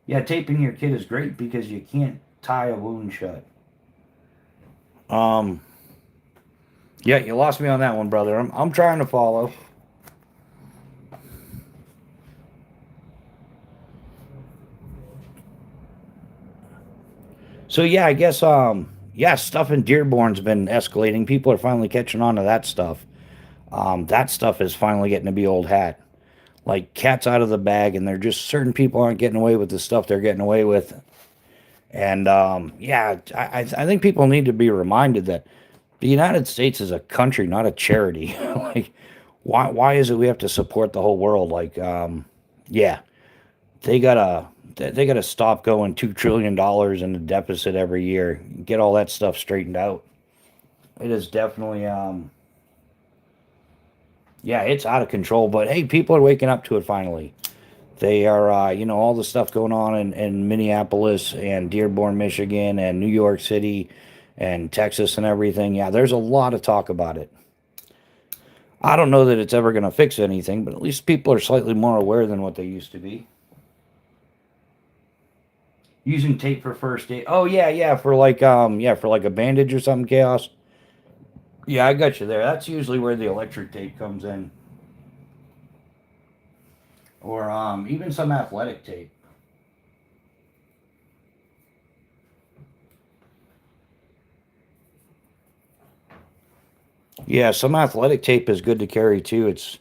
S1: Yeah, taping your kit is great because you can't tie a wound shut. Um, yeah, you lost me on that one, brother. I'm trying to follow. So yeah, I guess yeah, stuff in Dearborn's been escalating. People are finally catching on to that stuff. That stuff is finally getting to be old hat. Like cats out of the bag, and they're just certain people aren't getting away with the stuff they're getting away with. And yeah, I think people need to be reminded that the United States is a country, not a charity. Like, why is it we have to support the whole world? Like, yeah, they gotta they gotta stop going $2 trillion in the deficit every year. Get all that stuff straightened out. It is definitely yeah, it's out of control. But hey, people are waking up to it finally. They are, all the stuff going on in Minneapolis and Dearborn, Michigan, and New York City, and Texas and everything. Yeah, there's a lot of talk about it. I don't know that it's ever going to fix anything, but at least people are slightly more aware than what they used to be. Using tape for first aid. Oh yeah, yeah, for like a bandage or something, Chaos. Yeah, I got you there. That's usually where the electric tape comes in, or even some athletic tape. Yeah, some athletic tape is good to carry too. It's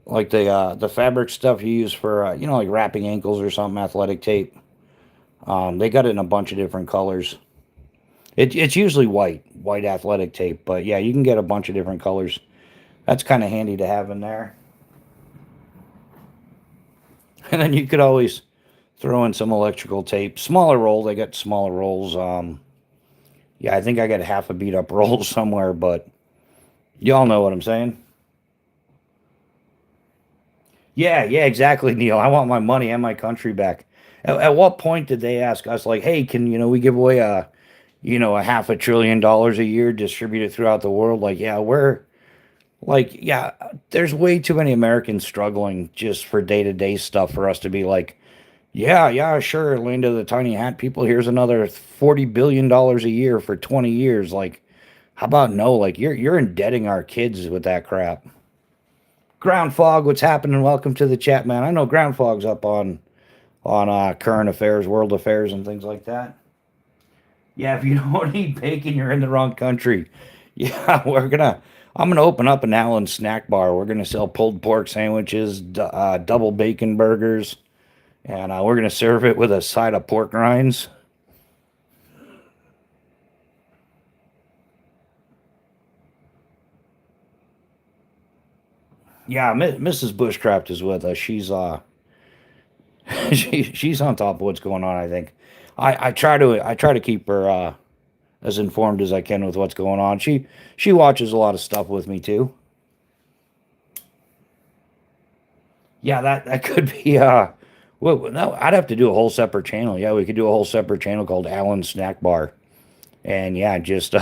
S1: like the fabric stuff you use for like wrapping ankles or something. Athletic tape. They got it in a bunch of different colors. It's usually white athletic tape, but yeah, you can get a bunch of different colors. That's kind of handy to have in there. And then you could always Throw in some electrical tape. Smaller roll. They got smaller rolls. Yeah, I think I got half a beat up roll somewhere, but y'all know what I'm saying. Yeah, yeah, exactly, Neil. I want my money and my country back. At what point did they ask us, like, hey, can we give away a half $1 trillion a year, distribute it throughout the world? Like, yeah, yeah, there's way too many Americans struggling just for day to day stuff for us to be like, yeah, yeah, sure, land of the tiny hat people. Here's another $40 billion a year for 20 years. Like, how about no? Like, you're indebting our kids with that crap. Ground Fog, what's happening? Welcome to the chat, man. I know Ground Fog's up on current affairs, world affairs, and things like that. Yeah, if you don't eat bacon, you're in the wrong country. Yeah, I'm gonna open up an Allen snack bar. We're gonna sell pulled pork sandwiches, double bacon burgers, and we're gonna serve it with a side of pork rinds. Yeah, Mrs. Bushcraft is with us. She's on top of what's going on. I think I try to keep her as informed as I can with what's going on. She watches a lot of stuff with me too. Yeah, that could be well, no, I'd have to do a whole separate channel. Yeah, we could do a whole separate channel called Allen Snack Bar. And yeah, just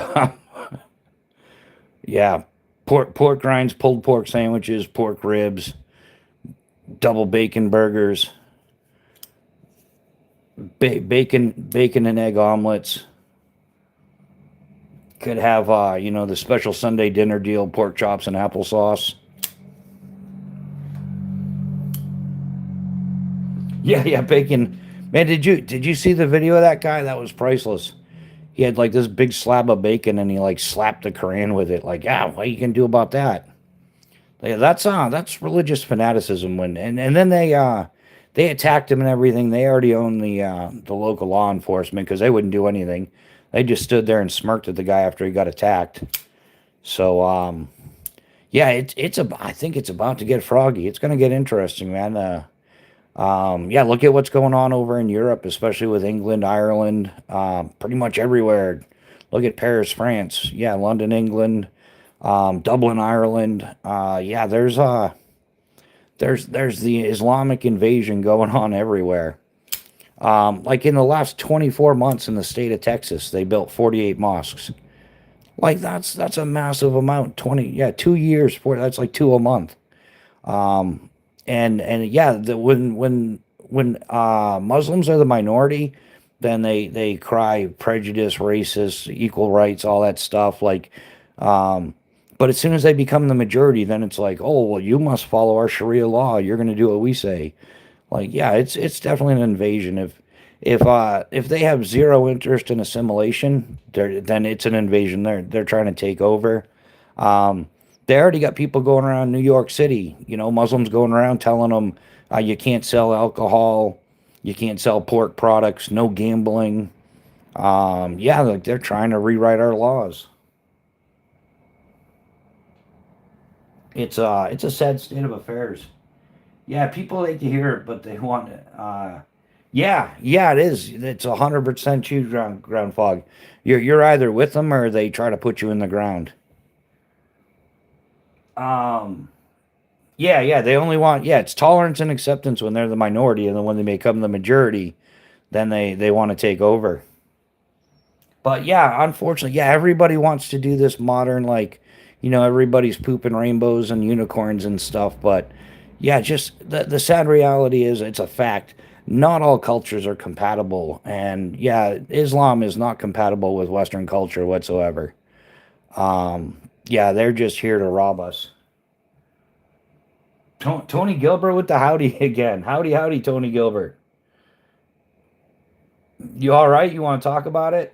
S1: yeah, pork rinds, pulled pork sandwiches, pork ribs, double bacon burgers, bacon and egg omelets. Could have the special Sunday dinner deal, pork chops and applesauce. Yeah, yeah, bacon. Man, did you see the video of that guy? That was priceless. He had like this big slab of bacon and he like slapped the Koran with it. Like, yeah, what you can do about that? Yeah, that's religious fanaticism. And then they attacked him and everything. They already own the local law enforcement because they wouldn't do anything. They just stood there and smirked at the guy after he got attacked. So yeah, I think it's about to get froggy. It's gonna get interesting, man. Yeah, look at what's going on over in Europe, especially with England, Ireland, pretty much everywhere. Look at Paris, France. Yeah, London, England, Dublin, Ireland. Yeah, there's the Islamic invasion going on everywhere. Like in the last 24 months in the state of Texas, they built 48 mosques. Like that's a massive amount. 2 years for that's like two a month. And yeah, when Muslims are the minority, then they cry prejudice, racist, equal rights, all that stuff. Like, but as soon as they become the majority, then it's like, oh well, you must follow our Sharia law. You're going to do what we say. Like, yeah, it's definitely an invasion. If they have zero interest in assimilation, then it's an invasion. They're trying to take over. Um, they already got people going around New York City, Muslims going around telling them you can't sell alcohol, you can't sell pork products, no gambling. Yeah, like they're trying to rewrite our laws. It's a sad state of affairs. Yeah, people like to hear it, but they want it. Yeah, yeah, it is. It's 100% true ground fog. You're either with them or they try to put you in the ground. Um, yeah, yeah, they only want it's tolerance and acceptance when they're the minority, and then when they become the majority, then they want to take over. But yeah, unfortunately, yeah, everybody wants to do this modern, like, everybody's pooping rainbows and unicorns and stuff. But yeah, just the sad reality is it's a fact. Not all cultures are compatible. And yeah, Islam is not compatible with Western culture whatsoever. Yeah, they're just here to rob us. Tony Gilbert with the howdy again. Howdy, howdy, Tony Gilbert. You all right? You want to talk about it?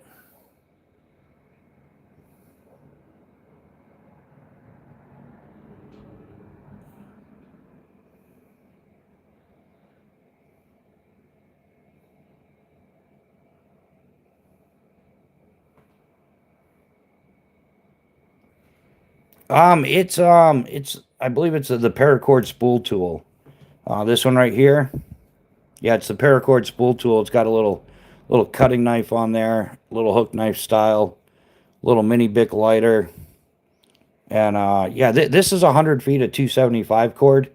S1: It's I believe it's the paracord spool tool. This one right here. Yeah, it's the paracord spool tool. It's got a little cutting knife on there, little hook knife style, little mini Bic lighter, and yeah, this is 100 feet of 275 cord.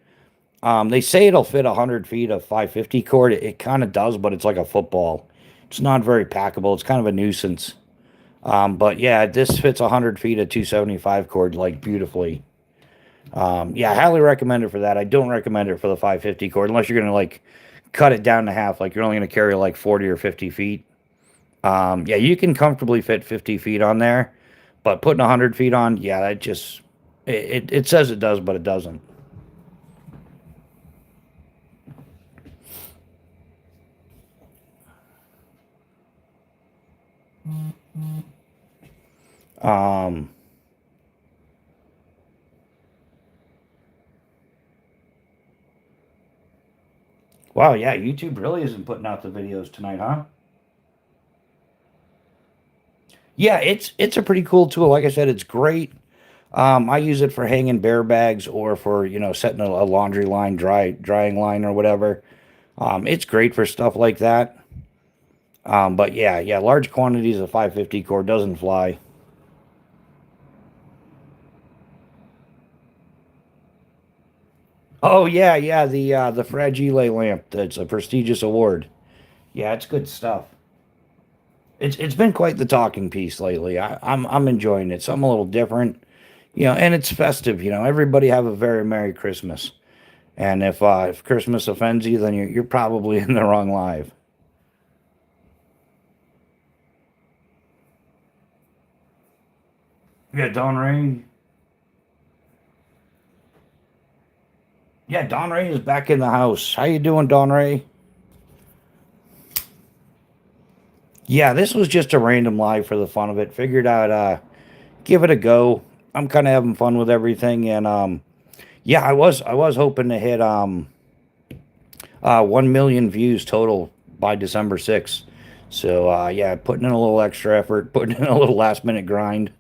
S1: They say it'll fit 100 feet of 550 cord. It kind of does, but it's like a football. It's not very packable. It's kind of a nuisance. But yeah, this fits 100 feet of 275 cord like beautifully. Yeah, I highly recommend it for that. I don't recommend it for the 550 cord unless you're gonna like cut it down to half. Like you're only gonna carry like 40 or 50 feet. Yeah, you can comfortably fit 50 feet on there, but putting 100 feet on, yeah, that just it says it does, but it doesn't. Um, wow, yeah, YouTube really isn't putting out the videos tonight, huh? Yeah, it's a pretty cool tool. Like I said, it's great. I use it for hanging bear bags or for setting a laundry line, drying line or whatever. It's great for stuff like that. But yeah, large quantities of 550 cord doesn't fly. Oh yeah, the Fragile lamp. That's a prestigious award. Yeah, it's good stuff. It's been quite the talking piece lately. I'm enjoying it. Something a little different, and it's festive. Everybody have a very Merry Christmas. And if Christmas offends you, then you're probably in the wrong live. Yeah, Don Ray. Yeah, Don Ray is back in the house. How you doing, Don Ray? Yeah, this was just a random live for the fun of it. Figured I'd give it a go. I'm kind of having fun with everything, and yeah, I was hoping to hit 1 million views total by December 6th. So yeah, putting in a little extra effort, putting in a little last minute grind.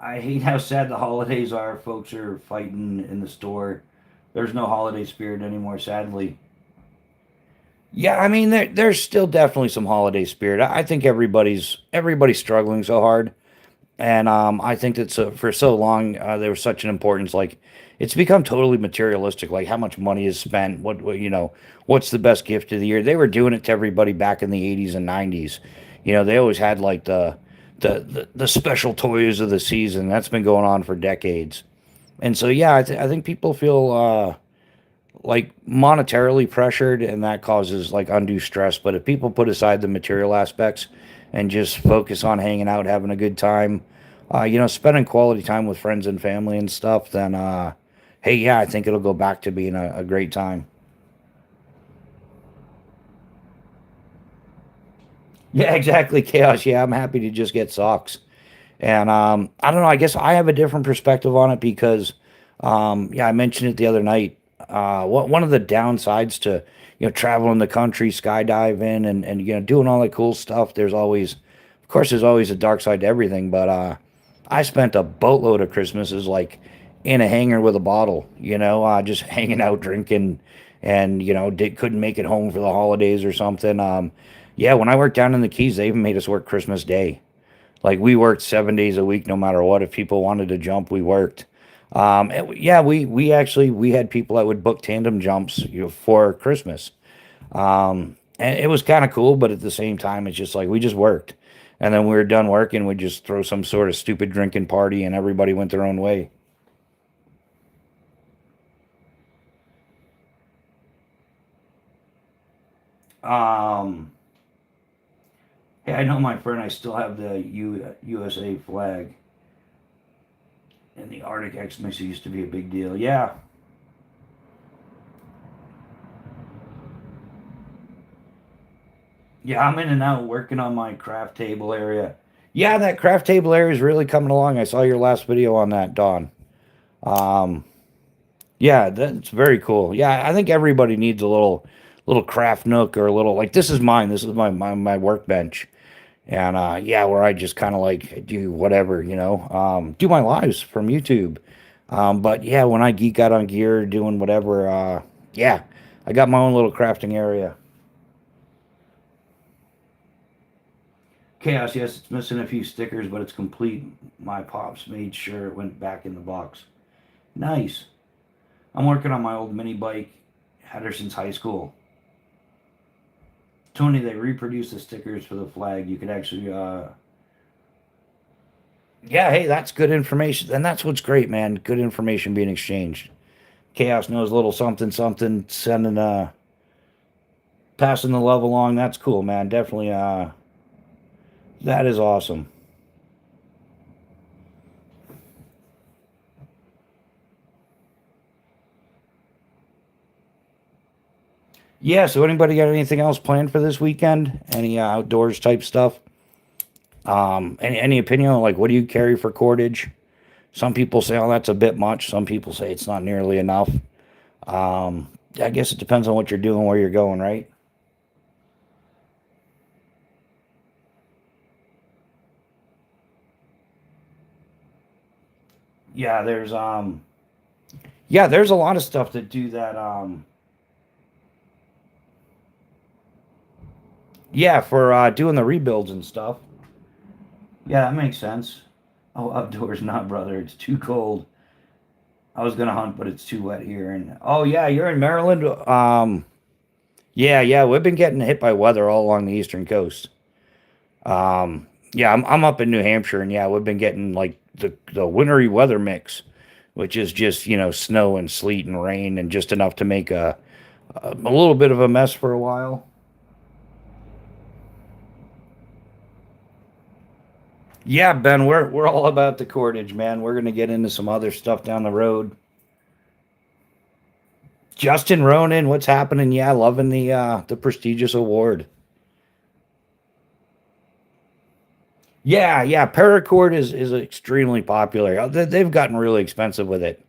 S1: I hate how sad the holidays are. Folks are fighting in the store. There's no holiday spirit anymore, sadly. Yeah, I mean there's still definitely some holiday spirit. I think everybody's struggling so hard, and I think that for so long there was such an importance. Like it's become totally materialistic. Like how much money is spent. What's the best gift of the year? They were doing it to everybody back in the 80s and 90s. They always had like the special toys of the season. That's been going on for decades. And so yeah, I think people feel like monetarily pressured, and that causes like undue stress. But if people put aside the material aspects and just focus on hanging out, having a good time, spending quality time with friends and family and stuff, then hey, yeah, I think it'll go back to being a great time. Yeah, exactly, chaos. Yeah, I'm happy to just get socks. And I don't know. I guess I have a different perspective on it because, yeah, I mentioned it the other night. One of the downsides to traveling the country, skydiving, and doing all that cool stuff. Of course, there's always a dark side to everything. But I spent a boatload of Christmases like in a hangar with a bottle. Just hanging out, drinking, and couldn't make it home for the holidays or something. Yeah, when I worked down in the Keys, they even made us work Christmas Day. Like we worked 7 days a week, no matter what. If people wanted to jump, we worked. Yeah, we had people that would book tandem jumps, for Christmas. And it was kind of cool, but at the same time, it's just like we just worked, and then we were done working, we'd just throw some sort of stupid drinking party, and everybody went their own way. Um, hey, I know my friend. I still have the USA flag, and the Arctic Xmas used to be a big deal. Yeah, yeah, I'm in and out working on my craft table area. Yeah, that craft table area is really coming along. I saw your last video on that, Don. Um, yeah, that's very cool. Yeah, I think everybody needs a little craft nook or a little like this is mine. This is my workbench. And yeah, where I just kind of like do whatever, do my lives from YouTube. But yeah, when I geek out on gear, doing whatever, yeah, I got my own little crafting area. Chaos, yes, it's missing a few stickers, but it's complete. My pops made sure it went back in the box. Nice. I'm working on my old mini bike. Had her since high school. Tony, they reproduced the stickers for the flag. You could actually, yeah, hey, that's good information. And that's what's great, man. Good information being exchanged. Chaos knows a little something, something, sending, passing the love along. That's cool, man. Definitely, that is awesome. Yeah, so anybody got anything else planned for this weekend? Any outdoors type stuff? Any opinion on like what do you carry for cordage? Some people say, oh, that's a bit much. Some people say it's not nearly enough. I guess it depends on what you're doing, where you're going, right? Yeah, there's a lot of stuff that do that. Yeah, for doing the rebuilds and stuff. Yeah, that makes sense. Oh, outdoors, not brother. It's too cold. I was gonna hunt, but it's too wet here. And oh yeah, you're in Maryland. Yeah, we've been getting hit by weather all along the eastern coast. Yeah, I'm up in New Hampshire, and yeah, we've been getting like the wintry weather mix, which is just snow and sleet and rain, and just enough to make a little bit of a mess for a while. Yeah, Ben, we're all about the cordage, man. We're gonna get into some other stuff down the road. Justin Ronan, what's happening? Yeah, loving the prestigious award. Yeah, paracord is extremely popular. They've gotten really expensive with it.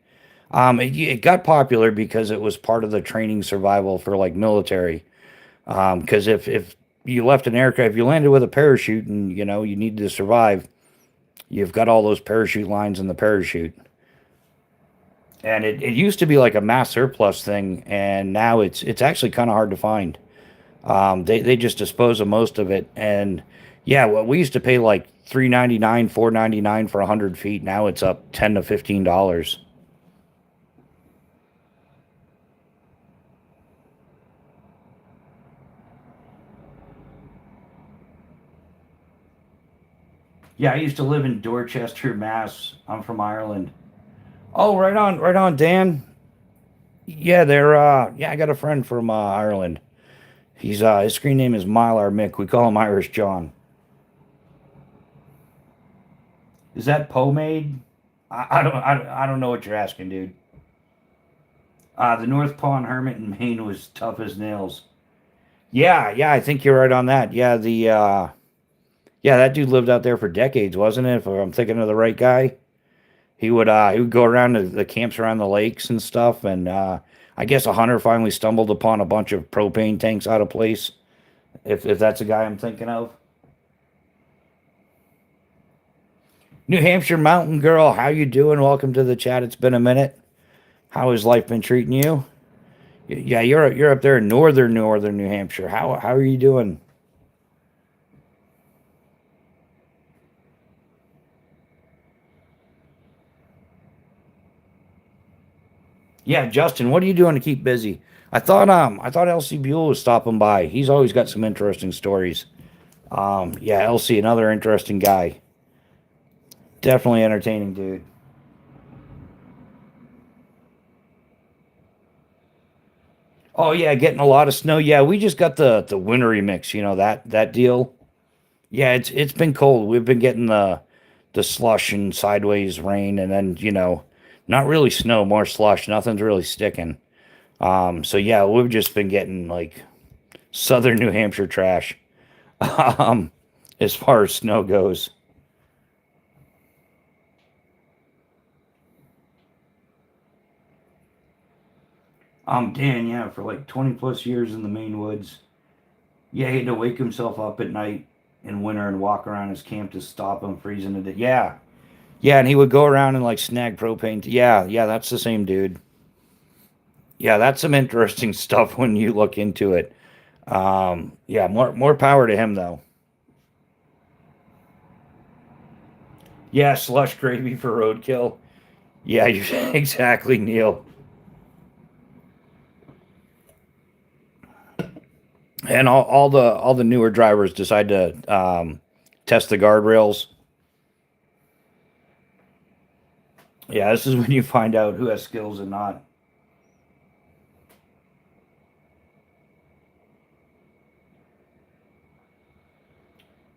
S1: It got popular because it was part of the training survival for like military. Because if you left an aircraft, if you landed with a parachute and you needed to survive, you've got all those parachute lines in the parachute. And it used to be like a mass surplus thing, and now it's actually kind of hard to find. They just dispose of most of it, and yeah, well, we used to pay like 3.99, 4.99 for 100 feet. Now it's up $10 to $15. Yeah, I used to live in Dorchester, Mass. I'm from Ireland. Oh, right on, Dan. Yeah, I got a friend from Ireland. He's his screen name is Mylar Mick. We call him Irish John. Is that pomade? I don't know what you're asking, dude. The North Pond Hermit in Maine was tough as nails. Yeah, I think you're right on that. Yeah, that dude lived out there for decades, wasn't it? If I'm thinking of the right guy, he would go around to the camps around the lakes and stuff, and I guess a hunter finally stumbled upon a bunch of propane tanks out of place. If that's a guy I'm thinking of. New Hampshire Mountain Girl, how you doing? Welcome to the chat. It's been a minute. How has life been treating you? Yeah, you're up there in northern New Hampshire. How are you doing? Yeah, Justin, what are you doing to keep busy? I thought LC Buell was stopping by. He's always got some interesting stories. Yeah, LC, another interesting guy. Definitely entertaining, dude. Oh yeah, getting a lot of snow. Yeah, we just got the wintry mix, that deal. Yeah, it's been cold. We've been getting the slush and sideways rain, and then not really snow, more slush. Nothing's really sticking. So yeah, we've just been getting like southern New Hampshire trash. Um, as far as snow goes. Dan, yeah, for like 20 plus years in the Maine woods. Yeah, he had to wake himself up at night in winter and walk around his camp to stop him freezing to death. Yeah, Yeah, and he would go around and like snag propane. Yeah, yeah, that's the same dude. Yeah, that's some interesting stuff when you look into it. Yeah, more power to him though. Yeah, slush gravy for roadkill. Yeah, you exactly, Neil. And all the newer drivers decide to test the guardrails. Yeah, this is when you find out who has skills and not.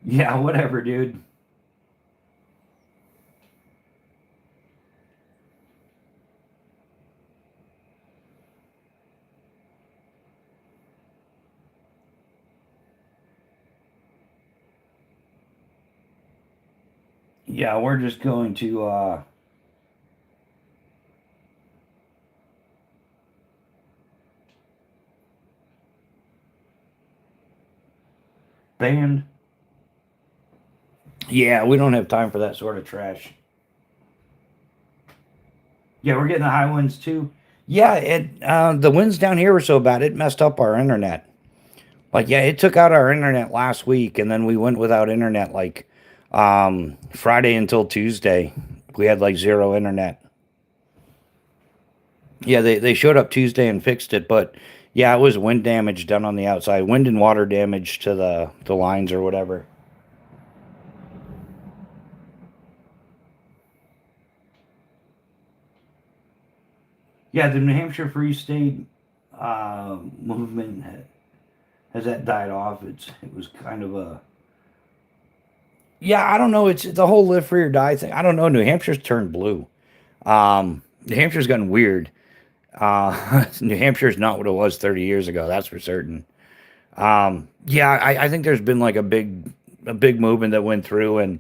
S1: Yeah, whatever, dude. Yeah, we're just going to band. Yeah, we don't have time for that sort of trash. Yeah, we're getting the high winds too. Yeah, the winds down here were so bad it messed up our internet. Like, yeah, it took out our internet last week, and then we went without internet like Friday until Tuesday. We had like zero internet. Yeah, they showed up Tuesday and fixed it, but yeah, it was wind damage done on the outside, wind and water damage to the lines or whatever. Yeah, the New Hampshire Free State movement has that died off. It was kind of a yeah. I don't know. It's the whole live free or die thing. I don't know. New Hampshire's turned blue. New Hampshire's gotten weird. New Hampshire's not what it was 30 years ago. That's for certain. Yeah, I think there's been like a big movement that went through, and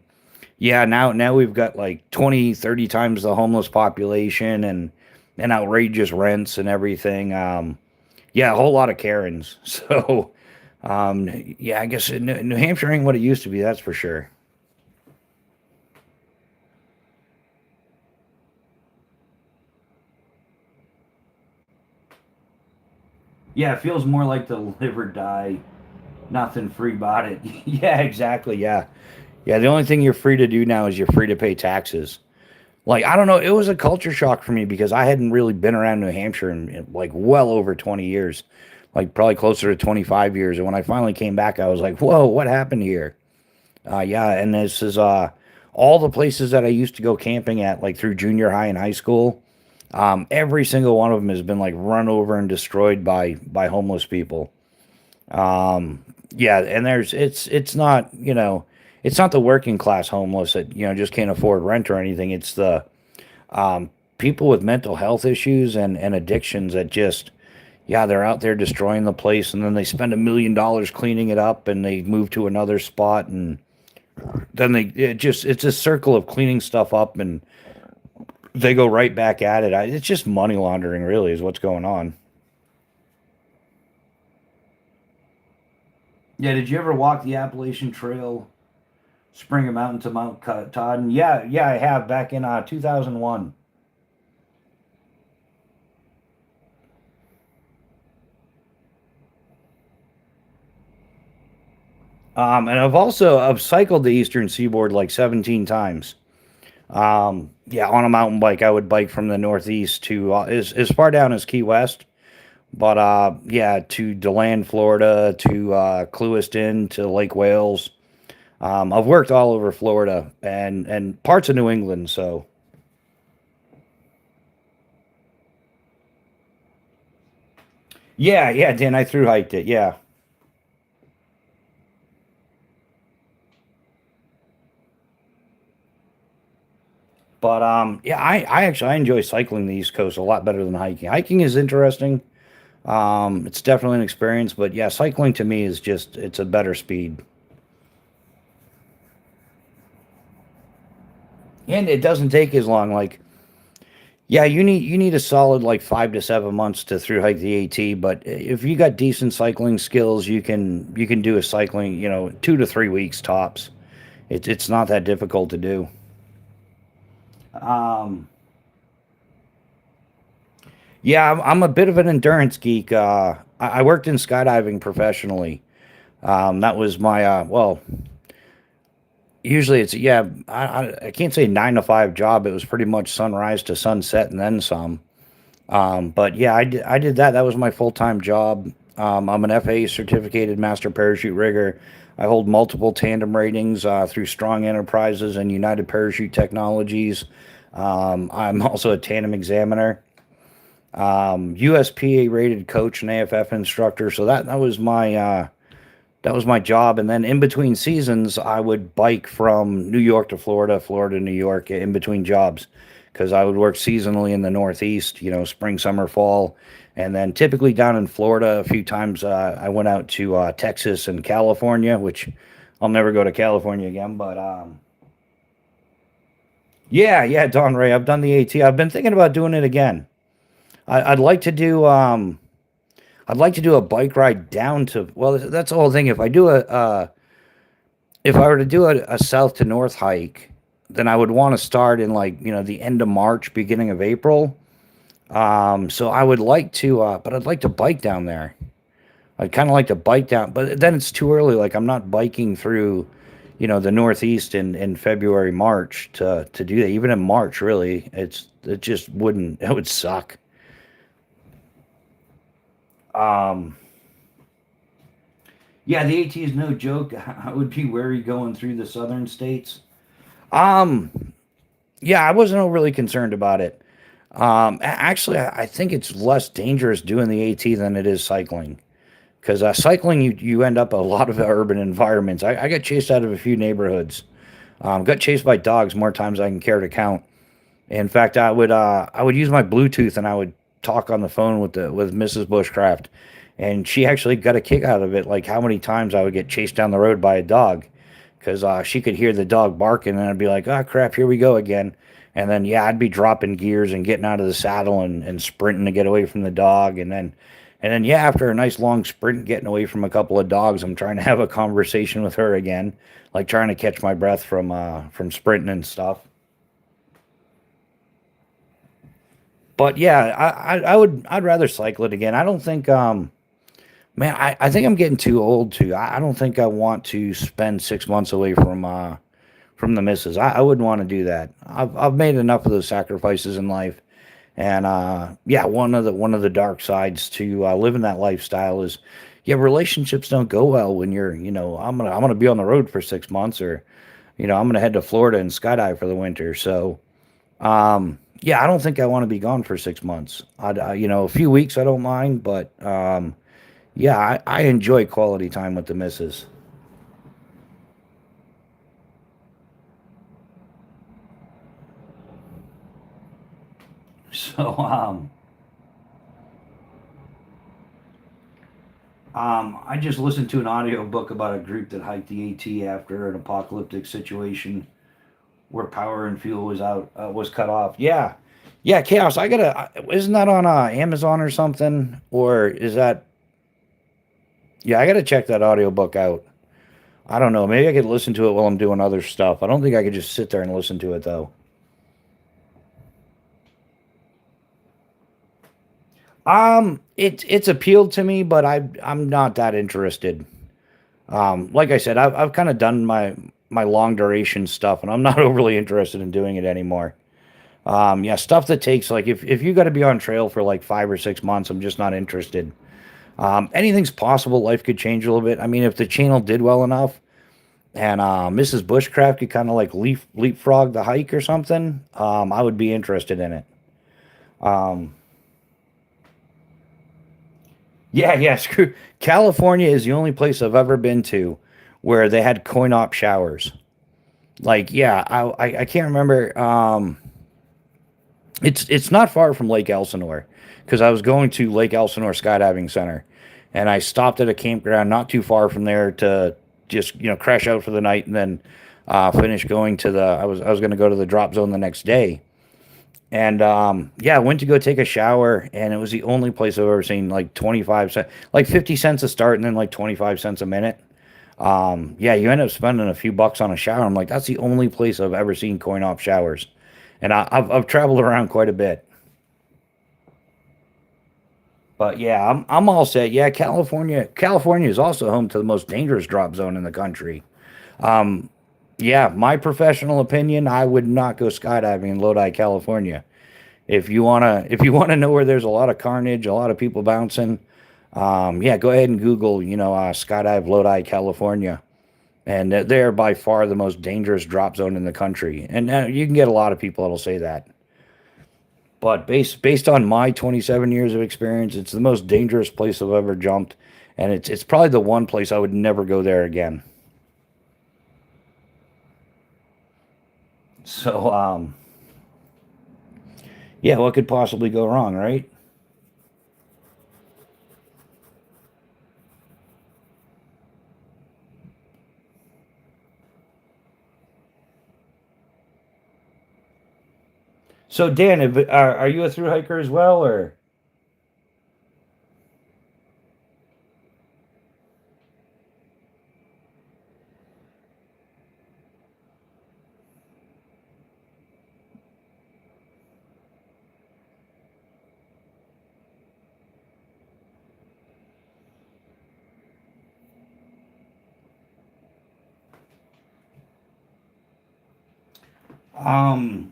S1: yeah, now we've got like 20, 30 times the homeless population and outrageous rents and everything. Yeah, a whole lot of Karens. So, yeah, I guess New Hampshire ain't what it used to be. That's for sure. Yeah, it feels more like the live or die. Nothing free about it. Yeah, exactly. Yeah, yeah. The only thing you're free to do now is you're free to pay taxes. Like, I don't know, it was a culture shock for me because I hadn't really been around New Hampshire in like well over 20 years, like probably closer to 25 years. And when I finally came back, I was like, whoa, what happened here? Yeah, and this is all the places that I used to go camping at, like through junior high and high school. Every single one of them has been like run over and destroyed by homeless people. Yeah, and it's not, it's not the working class homeless that, just can't afford rent or anything. It's the um, people with mental health issues and addictions that just, yeah, they're out there destroying the place, and then they spend $1 million cleaning it up, and they move to another spot, and then it's a circle of cleaning stuff up, and they go right back at it. It's just money laundering, really, is what's going on. Yeah, did you ever walk the Appalachian Trail, Springer Mountain to Mount Todd? Yeah, yeah, I have back in 2001. And I've cycled the Eastern Seaboard like 17 times. Yeah, on a mountain bike, I would bike from the Northeast to as far down as Key West, but yeah, to DeLand, Florida, to Clewiston, to Lake Wales. I've worked all over Florida and parts of New England. So yeah, yeah, Dan, I through hiked it. Yeah, but yeah, I actually I enjoy cycling the East Coast a lot better than hiking. Hiking is interesting. It's definitely an experience, but yeah, cycling to me is just it's a better speed, and it doesn't take as long. Like, yeah, you need a solid like 5 to 7 months to through hike the AT, but if you got decent cycling skills, you can do a cycling, 2 to 3 weeks tops. It's not that difficult to do. Um, yeah, I'm a bit of an endurance geek. I worked in skydiving professionally. That was my well, usually it's yeah. I can't say 9 to 5 job. It was pretty much sunrise to sunset and then some. But yeah, I did that. That was my full time job. I'm an FAA certificated master parachute rigger. I hold multiple tandem ratings through Strong Enterprises and United Parachute Technologies. I'm also a tandem examiner, USPA rated coach and AFF instructor. So that was my job. And then in between seasons, I would bike from New York to Florida, Florida to New York in between jobs because I would work seasonally in the Northeast, spring, summer, fall. And then typically down in Florida, a few times I went out to Texas and California, which I'll never go to California again. But yeah, yeah, Don Ray, I've done the AT. I've been thinking about doing it again. I'd like to do. I'd like to do a bike ride down to. Well, that's the whole thing. If I were to do a south to north hike, then I would want to start in like the end of March, beginning of April. So I would like to, but I'd like to bike down there. I'd kind of like to bike down, but then it's too early. Like I'm not biking through, the Northeast in February, March to do that. Even in March, really, it just wouldn't. It would suck. Um, yeah, the AT is no joke. I would be wary going through the southern states. Um, yeah, I wasn't overly concerned about it. Actually, I think it's less dangerous doing the AT than it is cycling. Because cycling, you end up a lot of urban environments. I got chased out of a few neighborhoods. Got chased by dogs more times than I can care to count. In fact, I would use my Bluetooth and I would talk on the phone with Mrs. Bushcraft, and she actually got a kick out of it. Like how many times I would get chased down the road by a dog, because she could hear the dog barking, and I'd be like, "Oh crap, here we go again." And then yeah, I'd be dropping gears and getting out of the saddle and sprinting to get away from the dog, and then yeah, after a nice long sprint, getting away from a couple of dogs, I'm trying to have a conversation with her again, like trying to catch my breath from sprinting and stuff. But yeah, I'd rather cycle it again. I don't think man, I think I'm getting too old to. I don't think I want to spend 6 months away from the missus. I wouldn't want to do that. I've made enough of those sacrifices in life, and yeah, one of the dark sides to living that lifestyle is, yeah, relationships don't go well when you're I'm gonna be on the road for 6 months, or I'm gonna head to Florida and skydive for the winter. So yeah, I don't think I want to be gone for 6 months. A few weeks I don't mind, but yeah, I enjoy quality time with the missus. So I just listened to an audio book about a group that hiked the AT after an apocalyptic situation where power and fuel was cut off. Yeah, yeah, chaos. Isn't that on Amazon or something, or is that? Yeah, I gotta check that audio book out. I don't know. Maybe I could listen to it while I'm doing other stuff. I don't think I could just sit there and listen to it though. It's appealed to me, but I'm not that interested. Like I said, I've kind of done my long duration stuff, and I'm not overly interested in doing it anymore. Yeah, stuff that takes like if you got to be on trail for like 5 or 6 months, I'm just not interested. Anything's possible. Life could change a little bit. I mean, if the channel did well enough, and Mrs. Bushcraft could kind of like leapfrog the hike or something, I would be interested in it. Um, yeah, yeah. Screw California is the only place I've ever been to where they had coin op showers. Like, yeah, I can't remember. It's not far from Lake Elsinore because I was going to Lake Elsinore Skydiving Center, and I stopped at a campground not too far from there to just crash out for the night, and then finish going to the. I was going to go to the drop zone the next day, and yeah, I went to go take a shower, and it was the only place I've ever seen like 25 cents, like 50 cents a start, and then like 25 cents a minute. Yeah, you end up spending a few bucks on a shower. I'm like, that's the only place I've ever seen coin op showers. and I've traveled around quite a bit. But yeah, I'm all set. Yeah, California is also home to the most dangerous drop zone in the country. Um, yeah, my professional opinion, I would not go skydiving in Lodi, California. If you wanna know where there's a lot of carnage, a lot of people bouncing, yeah, go ahead and Google, skydive Lodi, California, and they're by far the most dangerous drop zone in the country. And you can get a lot of people that'll say that. But based on my 27 years of experience, it's the most dangerous place I've ever jumped, and it's probably the one place I would never go there again. So yeah, what could possibly go wrong, right? So Dan, are you a through hiker as well, or um?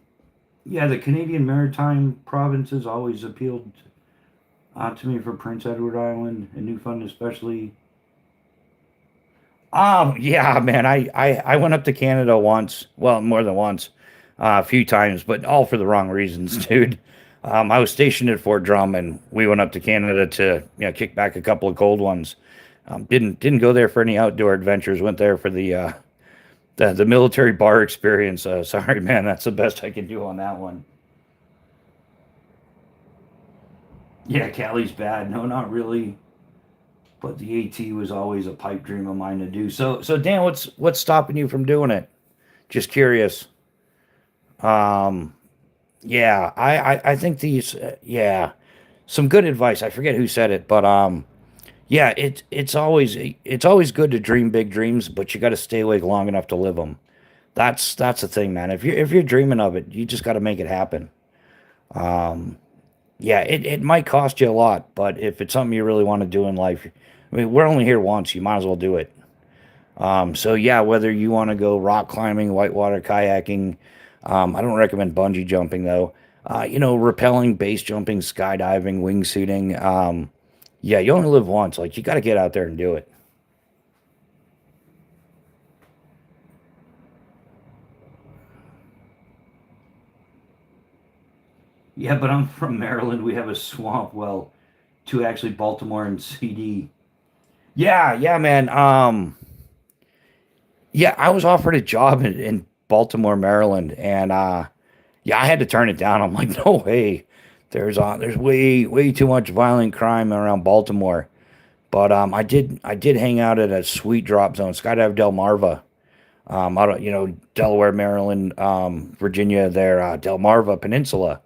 S1: Yeah, the Canadian Maritime provinces always appealed to me for Prince Edward Island and Newfoundland, especially. Yeah, man, I went up to Canada once. Well, more than once, a few times, but all for the wrong reasons, dude. I was stationed at Fort Drum, and we went up to Canada to kick back a couple of cold ones. Didn't go there for any outdoor adventures. Went there for the military bar experience. Sorry, man, that's the best I can do on that one. Yeah, Cali's bad. No, not really. But the AT was always a pipe dream of mine to do. So Dan, what's stopping you from doing it? Just curious. Um, yeah, I think yeah, some good advice. I forget who said it, but yeah, it's always good to dream big dreams, but you got to stay awake long enough to live them. That's the thing, man. If you're dreaming of it, you just got to make it happen. Um, yeah, it might cost you a lot, but if it's something you really want to do in life, I mean, we're only here once. You might as well do it. So yeah, whether you want to go rock climbing, whitewater kayaking, I don't recommend bungee jumping though. Rappelling, base jumping, skydiving, wingsuiting. Yeah, you only live once. Like you got to get out there and do it. Yeah, but I'm from Maryland. We have a swamp. Well, to actually Baltimore and CD. Yeah, yeah, man. Yeah, I was offered a job in Baltimore, Maryland, and yeah, I had to turn it down. I'm like, no way. There's way too much violent crime around Baltimore. But I did hang out at a sweet drop zone, Skydive Delmarva. Out of Delaware, Maryland, Virginia, there, Delmarva Peninsula.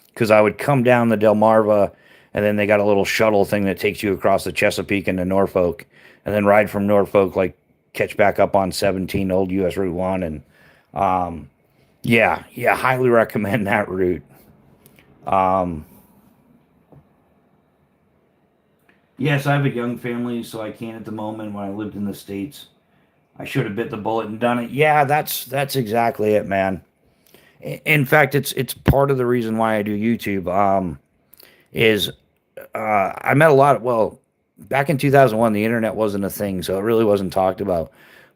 S1: Because I would come down the Delmarva, and then they got a little shuttle thing that takes you across the Chesapeake into Norfolk, and then ride from Norfolk, like catch back up on 17 old US Route 1. And yeah, yeah, highly recommend that route. Um, yes, I have a young family, so I can't at the moment. When I lived in the States, I should have bit the bullet and done it. Yeah, that's exactly it, man. In fact, it's part of the reason why I do YouTube. Is I met a lot of, well, back in 2001, the internet wasn't a thing, so it really wasn't talked about.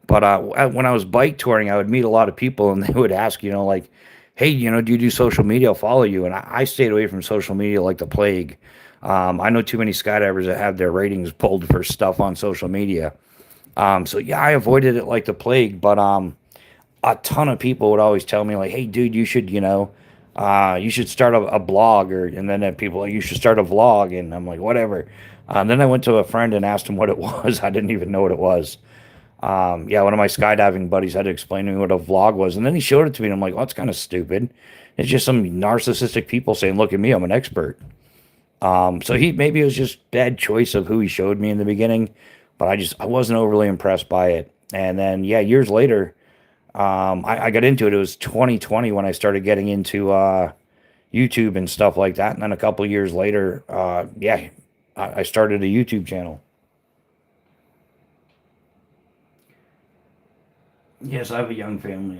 S1: But when I was bike touring, I would meet a lot of people, and they would ask, like, hey, do you do social media? I'll follow you. And I stayed away from social media like the plague. I know too many skydivers that have their ratings pulled for stuff on social media. So yeah, I avoided it like the plague. But a ton of people would always tell me like, "Hey, dude, you should start a blog," and then people like, "You should start a vlog," and I'm like, whatever. Then I went to a friend and asked him what it was. I didn't even know what it was. Yeah, one of my skydiving buddies had to explain to me what a vlog was, and then he showed it to me, and I'm like, "Well, that's kind of stupid. It's just some narcissistic people saying, 'Look at me, I'm an expert.'" So maybe it was just bad choice of who he showed me in the beginning, but I wasn't overly impressed by it. And then yeah, years later. I got into it. It was 2020 when I started getting into YouTube and stuff like that. And then a couple years later, yeah, I started a YouTube channel. Yes, I have a young family.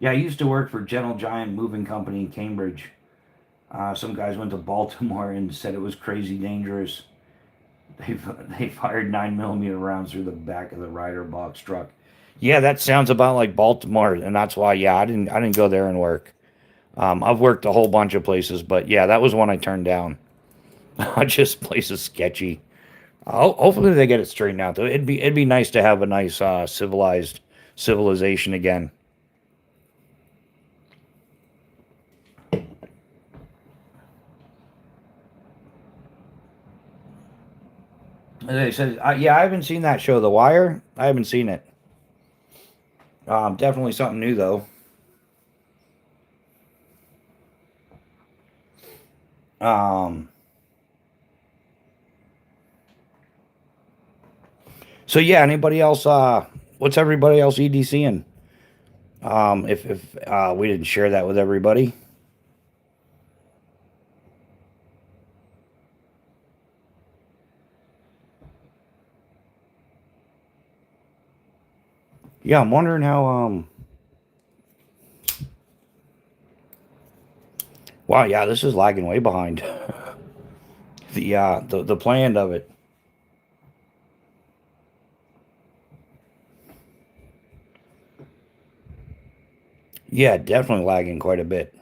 S1: Yeah, I used to work for Gentle Giant Moving Company in Cambridge. Some guys went to Baltimore and said it was crazy dangerous. They they fired 9 millimeter rounds through the back of the rider box truck. Yeah, that sounds about like Baltimore, and that's why. Yeah, I didn't go there and work. I've worked a whole bunch of places, but yeah, that was one I turned down. Just places sketchy. Hopefully they get it straightened out though. It'd be nice to have a nice civilized civilization again. They said, yeah, I haven't seen that show, The Wire. I haven't seen it. Definitely something new though. Um, so yeah, anybody else? What's everybody else EDCing? If we didn't share that with everybody, yeah, I'm wondering how. Wow, yeah, this is lagging way behind the plan of it. Yeah, definitely lagging quite a bit.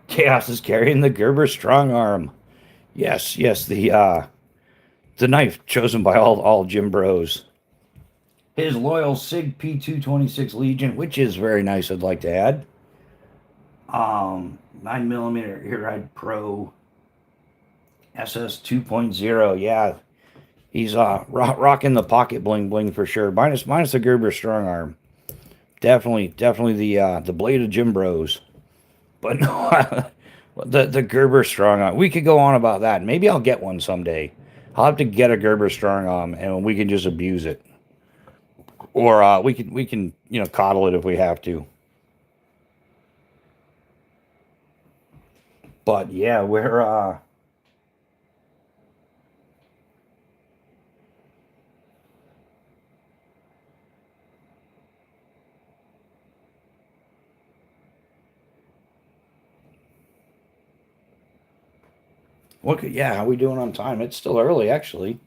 S1: Chaos is carrying the Gerber strong arm. Yes, yes, the knife chosen by all Jim Bros. His loyal Sig P226 Legion, which is very nice. I'd like to add. 9 millimeter Earride Pro SS 2.0. Yeah, he's rocking the pocket bling bling for sure. Minus the Gerber strong arm. Definitely the blade of Jim Bros. But no, the Gerber strong arm. We could go on about that. Maybe I'll get one someday. I'll have to get a Gerber strong arm, and we can just abuse it, or we can coddle it if we have to. But yeah, we're look at, yeah, how we doing on time? It's still early actually.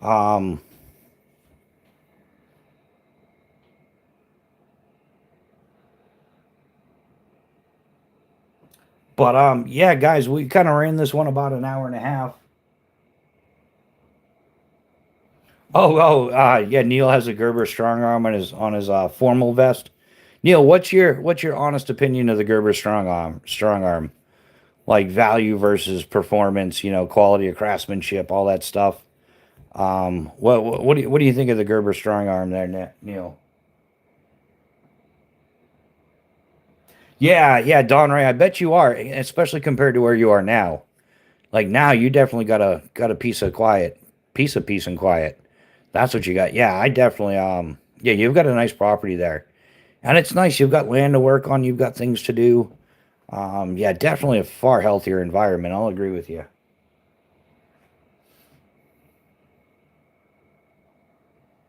S1: Um, but yeah, guys, we kind of ran this one about an hour and a half. Yeah, Neil has a Gerber strong arm on his formal vest. Neil, what's your honest opinion of the Gerber strong arm? Like value versus performance, quality of craftsmanship, all that stuff. What do you think of the Gerber strong arm there, Neil? Yeah, yeah, Don Ray, I bet you are, especially compared to where you are now. Like now, you definitely got a piece of peace and quiet. That's what you got. Yeah, I definitely yeah, you've got a nice property there, and it's nice. You've got land to work on. You've got things to do. Yeah, definitely a far healthier environment. I'll agree with you.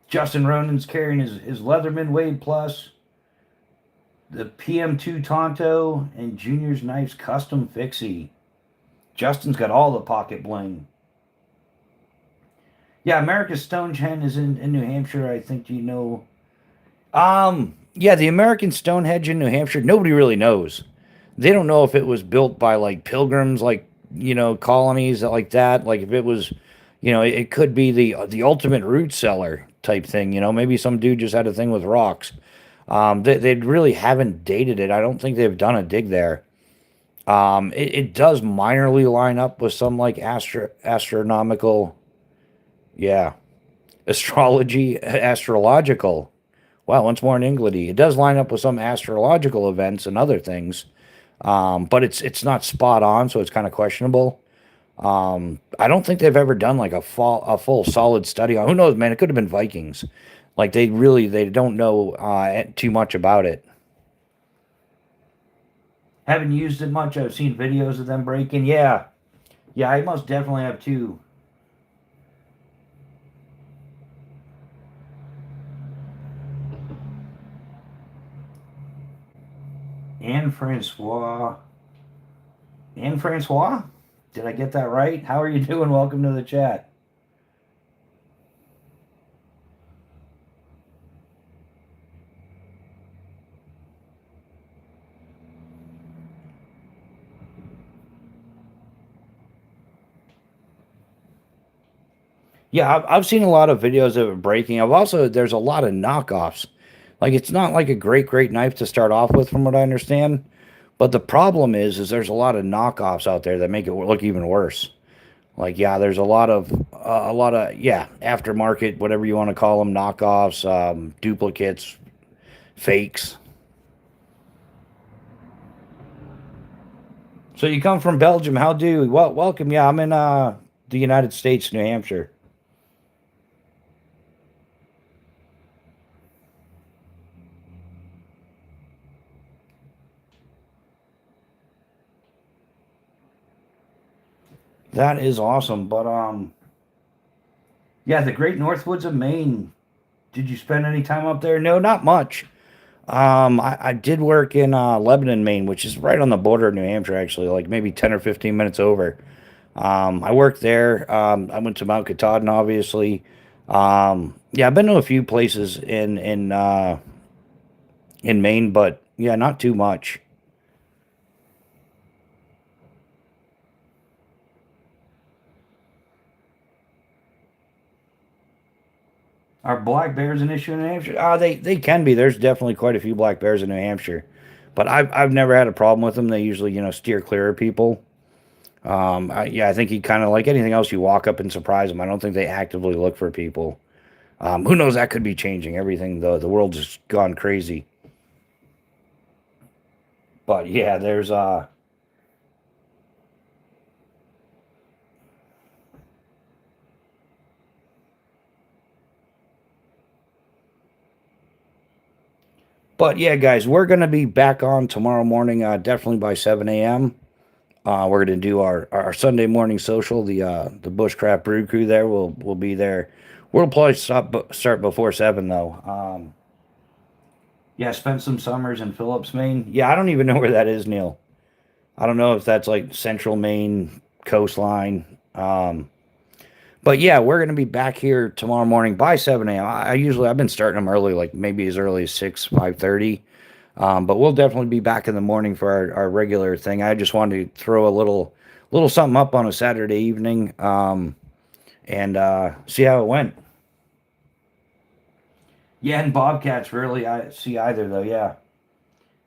S1: Justin Ronan's carrying his Leatherman Wave Plus, the PM2 Tonto, and Junior's Knives Custom Fixie. Justin's got all the pocket bling. Yeah, America's Stonehenge is in New Hampshire. I think you know. Yeah, the American Stonehenge in New Hampshire. Nobody really knows. They don't know if it was built by like pilgrims, like colonies like that. Like if it was, it could be the ultimate root cellar type thing. Maybe some dude just had a thing with rocks. They really haven't dated it. I don't think they've done a dig there. It does minorly line up with some like astronomical, yeah, astrological. Wow, once more in Engledy. It does line up with some astrological events and other things, but it's not spot on, so it's kind of questionable. I don't think they've ever done like a full solid study on. Who knows, man? It could have been Vikings. Like they don't know too much about it. Haven't used it much. I've seen videos of them breaking. Yeah, yeah, I most definitely have too. Anne Francois. Anne Francois? Did I get that right? How are you doing? Welcome to the chat. Yeah, I've seen a lot of videos of it breaking. There's a lot of knockoffs. Like it's not like a great knife to start off with, from what I understand. But the problem is there's a lot of knockoffs out there that make it look even worse. Like yeah, there's a lot of yeah aftermarket, whatever you want to call them, knockoffs, duplicates, fakes. So you come from Belgium? How do? Well, welcome. Yeah, I'm in the United States, New Hampshire. That is awesome. But yeah, the Great Northwoods of Maine. Did you spend any time up there? No, not much. I did work in Lebanon, Maine, which is right on the border of New Hampshire, actually, like maybe 10 or 15 minutes over. I worked there. I went to Mount Katahdin, obviously. Yeah, I've been to a few places in Maine, but yeah, not too much. Are black bears an issue in New Hampshire? They can be. There's definitely quite a few black bears in New Hampshire, but I've never had a problem with them. They usually steer clear of people. Yeah, I think you kind of like anything else. You walk up and surprise them. I don't think they actively look for people. Who knows? That could be changing. Everything the world's just gone crazy. But yeah, there's But yeah, guys, we're gonna be back on tomorrow morning, definitely by 7 a.m. We're gonna do our Sunday morning social. The Bushcraft Brew Crew there will be there. We'll probably start before 7 though. Yeah, spent some summers in Phillips, Maine. Yeah, I don't even know where that is, Neil. I don't know if that's like central Maine coastline. But yeah, we're gonna be back here tomorrow morning by 7 a.m. I've been starting them early, like maybe as early as 5:30. But we'll definitely be back in the morning for our regular thing. I just wanted to throw a little something up on a Saturday evening, and see how it went. Yeah, and Bobcats rarely I see either though. Yeah,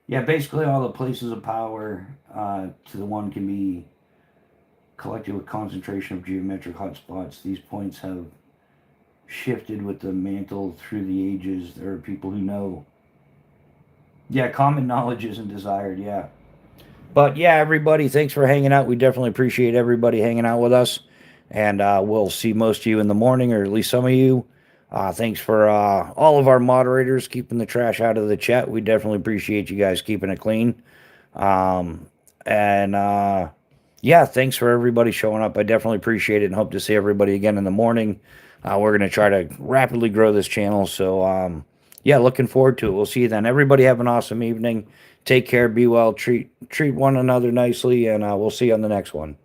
S1: yeah. Basically, all the places of power to the one can be collected with concentration of geometric hotspots. These points have shifted with the mantle through the ages. There are people who know. Yeah, common knowledge isn't desired. Yeah. But yeah, everybody, thanks for hanging out. We definitely appreciate everybody hanging out with us. And we'll see most of you in the morning, or at least some of you. Thanks for all of our moderators keeping the trash out of the chat. We definitely appreciate you guys keeping it clean. And yeah, thanks for everybody showing up. I definitely appreciate it and hope to see everybody again in the morning. We're going to try to rapidly grow this channel. So, yeah, looking forward to it. We'll see you then. Everybody have an awesome evening. Take care, be well, treat one another nicely, and we'll see you on the next one.